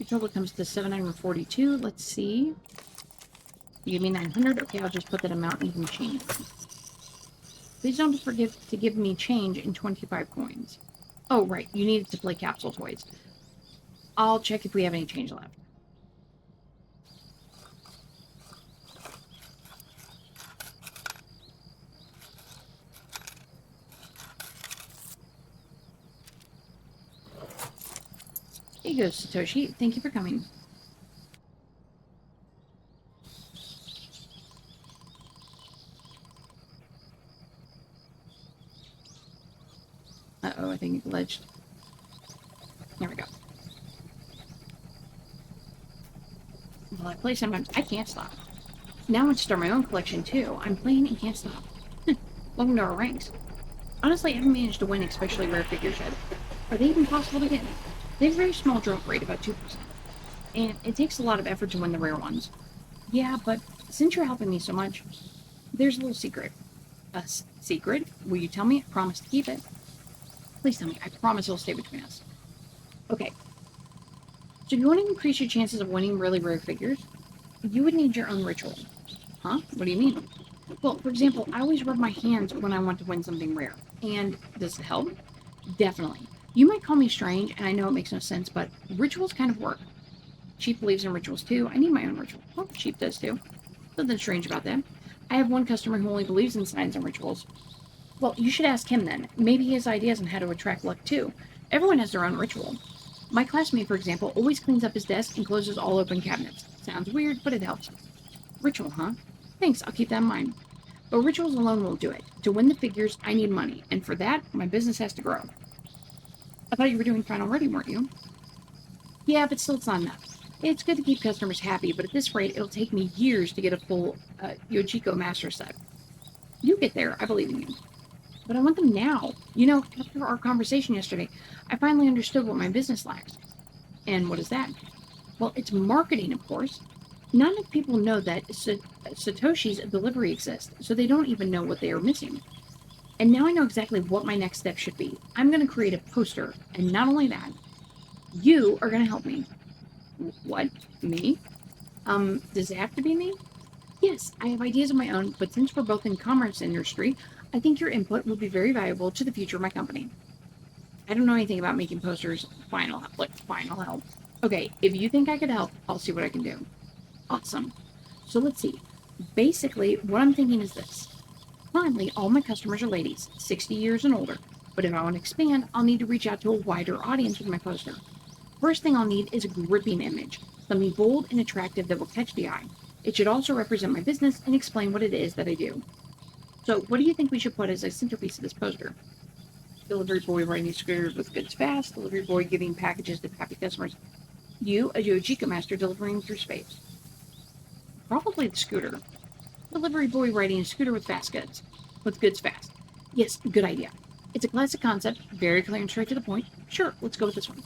Speaker 1: The total comes to 742. Let's see. You give me 900. Okay, I'll just put that amount in the change. Please don't forget to give me change in 25 coins. Oh, right. You needed to play capsule toys. I'll check if we have any change left. Here you go, Satoshi. Thank you for coming. Uh-oh, I think it glitched. There we go. Well, I play sometimes. I can't stop. Now I want to start my own collection, too. I'm playing and can't stop. Welcome to our ranks. Honestly, I haven't managed to win especially rare figures yet. Are they even possible to get? They have a very small drop rate, about 2%. And it takes a lot of effort to win the rare ones. Yeah, but since you're helping me so much, there's a little secret. A secret? Will you tell me? I promise to keep it. Please tell me. I promise it'll stay between us. Okay. So if you want to increase your chances of winning really rare figures, you would need your own ritual. Huh? What do you mean? Well, for example, I always rub my hands when I want to win something rare. And does it help? Definitely. You might call me strange, and I know it makes no sense, but rituals kind of work. Sheep believes in rituals too. I need my own ritual. Well, Sheep does too. Nothing strange about that. I have one customer who only believes in signs and rituals. Well, you should ask him then. Maybe he has ideas on how to attract luck too. Everyone has their own ritual. My classmate, for example, always cleans up his desk and closes all open cabinets. Sounds weird, but it helps. Ritual, huh? Thanks, I'll keep that in mind. But rituals alone won't do it. To win the figures, I need money, and for that, my business has to grow. I thought you were doing fine already, weren't you? Yeah, but still it's not enough. It's good to keep customers happy, but at this rate, it'll take me years to get a full Yojiko Master set. You get there, I believe in you. But I want them now. You know, after our conversation yesterday, I finally understood what my business lacks. And what is that? Well, it's marketing, of course. Not enough people know that Satoshi's delivery exists, so they don't even know what they are missing. And now I know exactly what my next step should be. I'm going to create a poster, and not only that, you are going to help me. What? Me? Does it have to be me? Yes, I have ideas of my own, but since we're both in commerce industry, I think your input will be very valuable to the future of my company. I don't know anything about making posters. Final help. Okay, if you think I could help, I'll see what I can do. Awesome. So let's see. Basically, what I'm thinking is this. Currently, all my customers are ladies, 60 years and older. But if I want to expand, I'll need to reach out to a wider audience with my poster. First thing I'll need is a gripping image, something bold and attractive that will catch the eye. It should also represent my business and explain what it is that I do. So, what do you think we should put as a centerpiece of this poster? Delivery boy riding scooters with goods fast, delivery boy giving packages to happy customers. You, a Yojika master, delivering through space. Probably the scooter. Delivery boy riding a scooter with fast goods. With goods fast. Yes, good idea. It's a classic concept, very clear and straight to the point. Sure, let's go with this one.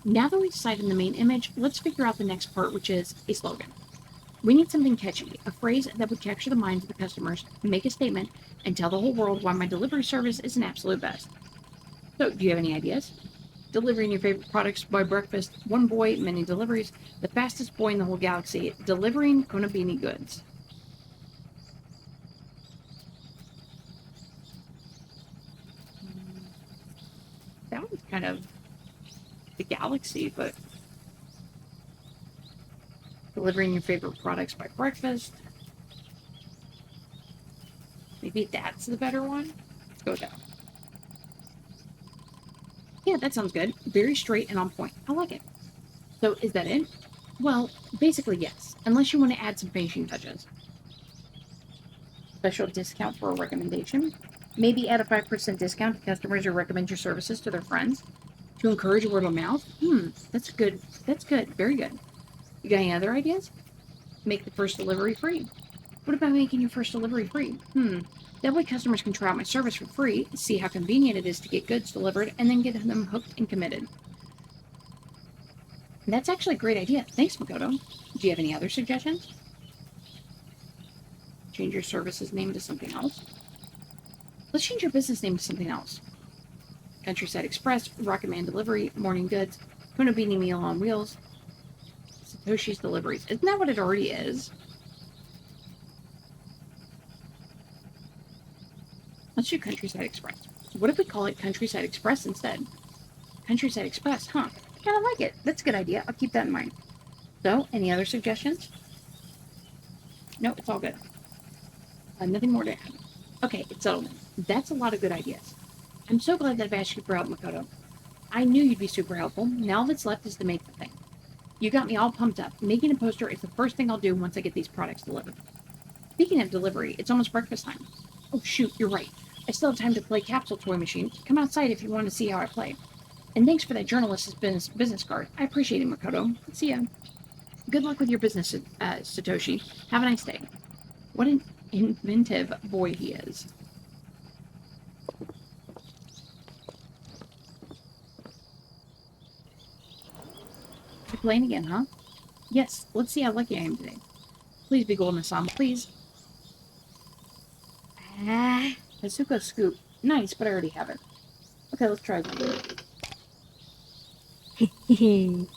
Speaker 1: Now that we've decided on the main image, let's figure out the next part, which is a slogan. We need something catchy, a phrase that would capture the minds of the customers, make a statement, and tell the whole world why my delivery service is an absolute best. So, do you have any ideas? Delivering your favorite products by breakfast, one boy, many deliveries, the fastest boy in the whole galaxy, delivering Konbini goods. That was kind of the galaxy, but delivering your favorite products by breakfast. Maybe that's the better one. Let's go with that. Yeah, that sounds good. Very straight and on point. I like it. So, is that it? Well, basically, yes. Unless you want to add some finishing touches. Special discount for a recommendation. Maybe add a 5% discount to customers who recommend your services to their friends. To encourage word of mouth. That's good. That's good. Very good. You got any other ideas? Make the first delivery free. What about making your first delivery free? That way customers can try out my service for free, see how convenient it is to get goods delivered, and then get them hooked and committed. That's actually a great idea. Thanks, Makoto. Do you have any other suggestions? Change your service's name to something else. Let's change your business name to something else. Countryside Express, Rocket Man Delivery, Morning Goods, Konbini Meal on Wheels. Satoshi's deliveries. Isn't that what it already is? Let's do Countryside Express. What if we call it Countryside Express instead? Countryside Express, huh? I kind of like it. That's a good idea. I'll keep that in mind. So, any other suggestions? No, it's all good. Nothing more to add. Okay, it's settled. That's a lot of good ideas. I'm so glad that I've asked you for help, Makoto. I knew you'd be super helpful. Now all that's left is to make the thing. You got me all pumped up. Making a poster is the first thing I'll do once I get these products delivered. Speaking of delivery, it's almost breakfast time. Oh shoot, you're right. I still have time to play Capsule Toy Machine. Come outside if you want to see how I play. And thanks for that journalist's business card. I appreciate it, Makoto. See ya. Good luck with your business, Satoshi. Have a nice day. What an inventive boy he is. You're playing again, huh? Yes, let's see how lucky I am today. Please be Golden-san, please. Ah, Hazuka Scoop. Nice, but I already have it. Okay, let's try again.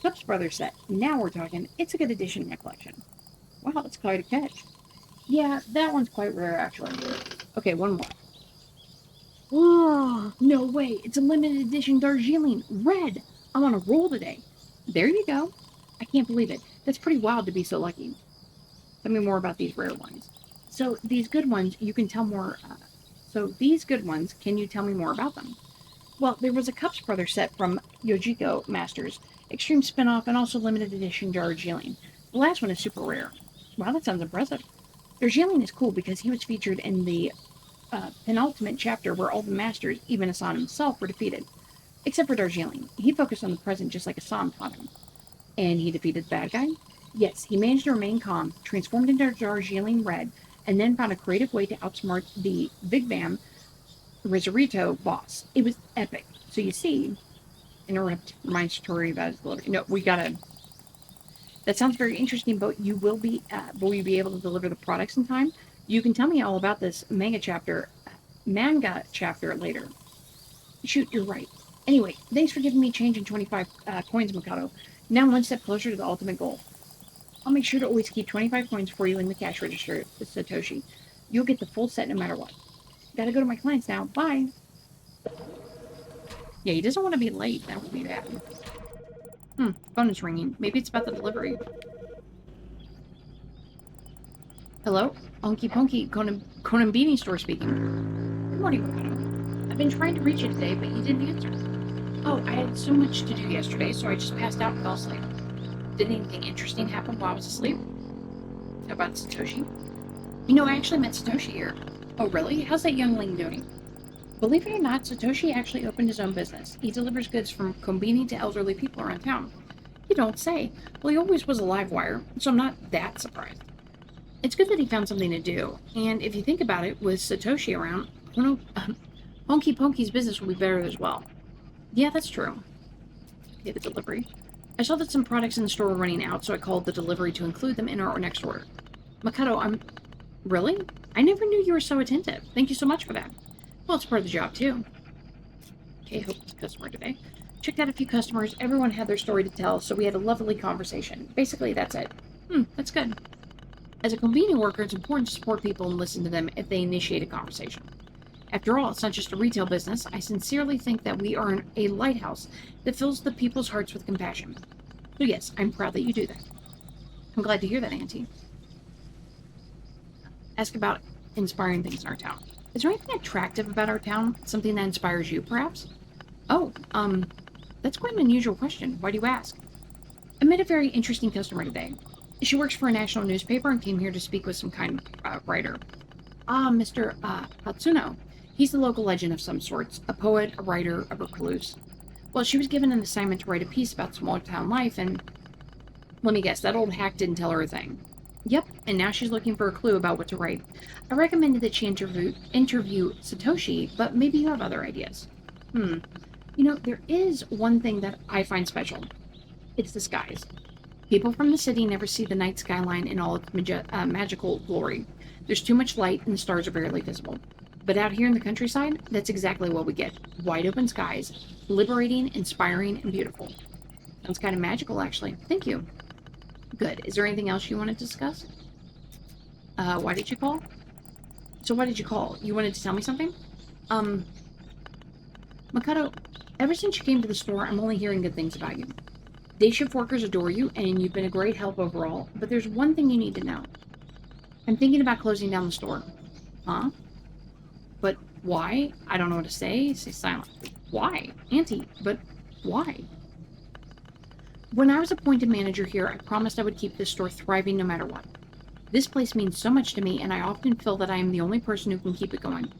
Speaker 1: Cups Brothers set. Now we're talking. It's a good addition to my collection. Wow, that's quite a catch. Yeah, that one's quite rare, actually. Okay, one more.
Speaker 2: Whoa.
Speaker 1: No way, it's a limited edition Darjeeling. Red! I'm on a roll today. There you go. I can't believe it. That's pretty wild to be so lucky. Tell me more about these rare ones. So, these good ones, you can tell more... can you tell me more about them? Well, there was a Cups Brothers set from Yojiko Masters, Extreme Spin-Off, and also limited edition Darjeeling. The last one is super rare. Wow, that sounds impressive. Darjeeling is cool because he was featured in the penultimate chapter where all the masters, even Asan himself, were defeated. Except for Darjeeling. He focused on the present just like Asan taught him. And he defeated the bad guy? Yes, he managed to remain calm, transformed into Darjeeling Red, and then found a creative way to outsmart the Big Bam Rizarito boss. It was epic. So you see, interrupt my story about his delivery. No, we gotta... That sounds very interesting, but will you be able to deliver the products in time? You can tell me all about this manga chapter later. Shoot, you're right. Anyway, thanks for giving me change in 25 coins, Mikado. Now I'm one step closer to the ultimate goal. I'll make sure to always keep 25 coins for you in the cash register, Satoshi. You'll get the full set no matter what. Gotta go to my clients now. Bye. Yeah, he doesn't want to be late. That would be bad. Phone is ringing. Maybe it's about the delivery. Hello? inKonbini Konbini store speaking. Good morning, Mikado. I've been trying to reach you today, but you didn't answer. Oh, I had so much to do yesterday, so I just passed out and fell asleep. Did anything interesting happen while I was asleep? How about Satoshi? You know, I actually met Satoshi here. Oh, really? How's that youngling doing? Believe it or not, Satoshi actually opened his own business. He delivers goods from Konbini to elderly people around town. You don't say. Well, he always was a live wire, so I'm not that surprised. It's good that he found something to do, and if you think about it, with Satoshi around, Honky Ponky's business will be better as well. Yeah, that's true. Okay, the delivery. I saw that some products in the store were running out, so I called the delivery to include them in our next order. Mikado, Really? I never knew you were so attentive. Thank you so much for that. Well, it's part of the job, too. Okay, hope it's a customer today. Checked out a few customers. Everyone had their story to tell, so we had a lovely conversation. Basically, that's it. That's good. As a Konbini worker, it's important to support people and listen to them if they initiate a conversation. After all, it's not just a retail business. I sincerely think that we are a lighthouse that fills the people's hearts with compassion. So yes, I'm proud that you do that. I'm glad to hear that, Auntie. Ask about inspiring things in our town. Is there anything attractive about our town? Something that inspires you, perhaps? Oh, that's quite an unusual question. Why do you ask? I met a very interesting customer today. She works for a national newspaper and came here to speak with some kind writer. Mr. Hatsuno. He's the local legend of some sorts, a poet, a writer, a recluse. Well, she was given an assignment to write a piece about small town life, and let me guess, that old hack didn't tell her a thing. Yep, and now she's looking for a clue about what to write. I recommended that she interview Satoshi, but maybe you have other ideas. You know, there is one thing that I find special. It's the skies. People from the city never see the night skyline in all its magical glory. There's too much light and the stars are barely visible. But out here in the countryside, that's exactly what we get. Wide open skies, liberating, inspiring, and beautiful. Sounds kind of magical, actually. Thank you. Good. Is there anything else you want to discuss? Why did you call? So why did you call? You wanted to tell me something? Um, Makoto, ever since you came to the store, I'm only hearing good things about you. Day shift workers adore you, and you've been a great help overall, but there's one thing you need to know. I'm thinking about closing down the store. Huh? But why? I don't know what to say. Stay silent. Why? Auntie, but why? When I was appointed manager here, I promised I would keep this store thriving no matter what. This place means so much to me, and I often feel that I am the only person who can keep it going.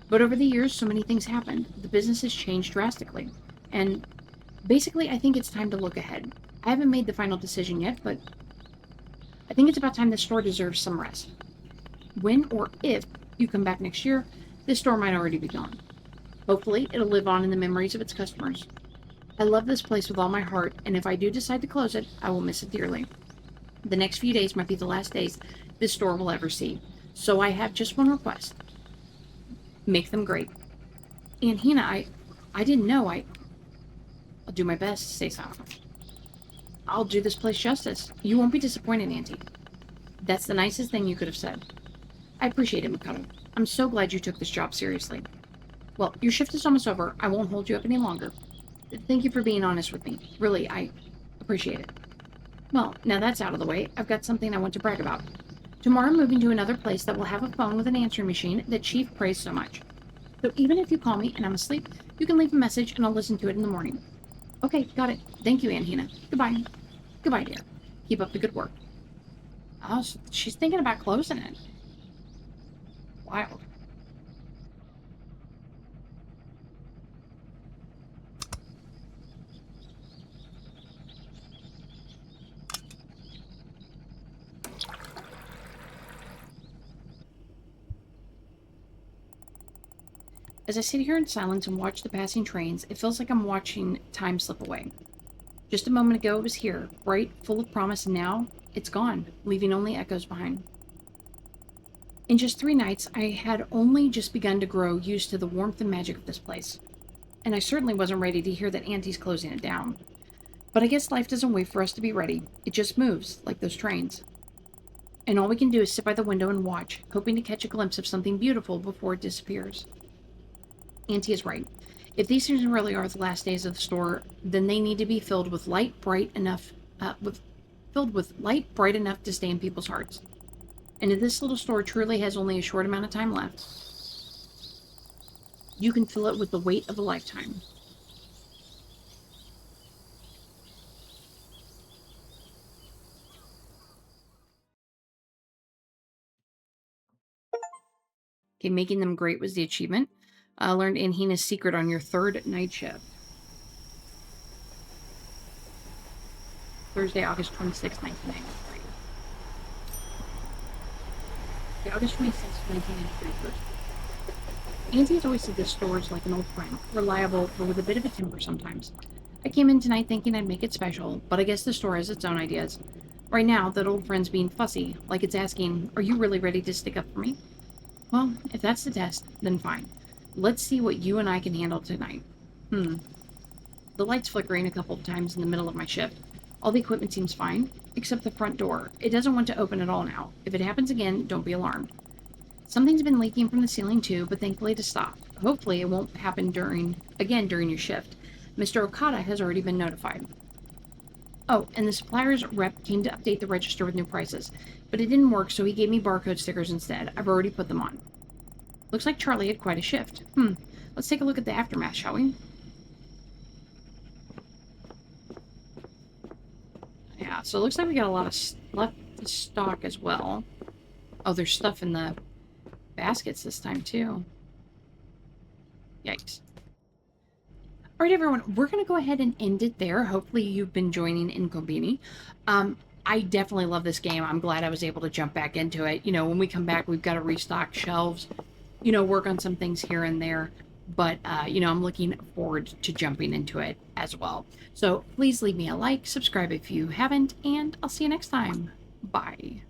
Speaker 1: But over the years, so many things happened. The business has changed drastically. And basically, I think it's time to look ahead. I haven't made the final decision yet, but I think it's about time the store deserves some rest. When or if you come back next year, this store might already be gone. Hopefully, it'll live on in the memories of its customers. I love this place with all my heart, and if I do decide to close it, I will miss it dearly. The next few days might be the last days this store will ever see. So I have just one request. Make them great. And Hina, I didn't know. I'll do my best to stay silent. I'll do this place justice. You won't be disappointed, Auntie. That's the nicest thing you could have said. I appreciate it, Makoto. I'm so glad you took this job seriously. Well, your shift is almost over. I won't hold you up any longer. Thank you for being honest with me. Really, I appreciate it. Well, now that's out of the way, I've got something I want to brag about. Tomorrow I'm moving to another place that will have a phone with an answering machine that Chief praised so much. So even if you call me and I'm asleep, you can leave a message and I'll listen to it in the morning. Okay, got it. Thank you, Aunt Hina. Goodbye. Goodbye, dear. Keep up the good work. Oh, so she's thinking about closing it. Wild. As I sit here in silence and watch the passing trains, it feels like I'm watching time slip away. Just a moment ago it was here, bright, full of promise, and now it's gone, leaving only echoes behind. In just 3 nights, I had only just begun to grow used to the warmth and magic of this place. And I certainly wasn't ready to hear that Auntie's closing it down. But I guess life doesn't wait for us to be ready. It just moves, like those trains. And all we can do is sit by the window and watch, hoping to catch a glimpse of something beautiful before it disappears. Auntie is right. If these things really are the last days of the store, then they need to be filled with light bright enough to stay in people's hearts. And if this little store truly has only a short amount of time left, you can fill it with the weight of a lifetime. Okay, making them great was the achievement. Learned Anhina's secret on your 3rd night shift. Thursday, August 26, 1993. Okay, August 26, 1993. Thursday. Auntie has always said this store is like an old friend, reliable, but with a bit of a temper sometimes. I came in tonight thinking I'd make it special, but I guess the store has its own ideas. Right now, that old friend's being fussy, like it's asking, are you really ready to stick up for me? Well, if that's the test, then fine. Let's see what you and I can handle tonight. The light's flickering a couple of times in the middle of my shift. All the equipment seems fine, except the front door. It doesn't want to open at all now. If it happens again, don't be alarmed. Something's been leaking from the ceiling too, but thankfully to stop. Hopefully it won't happen during your shift. Mr. Okada has already been notified. Oh, and the supplier's rep came to update the register with new prices, but it didn't work, so he gave me barcode stickers instead. I've already put them on. Looks like Charlie had quite a shift. Let's take a look at the aftermath, shall we? Yeah, so it looks like we got a lot of left to stock as well. Oh, there's stuff in the baskets this time, too. Yikes. Alright, everyone, we're going to go ahead and end it there. Hopefully you've been joining inKonbini. I definitely love this game. I'm glad I was able to jump back into it. You know, when we come back, we've got to restock shelves, you know, work on some things here and there. But, you know, I'm looking forward to jumping into it as well. So please leave me a like, subscribe if you haven't, and I'll see you next time. Bye.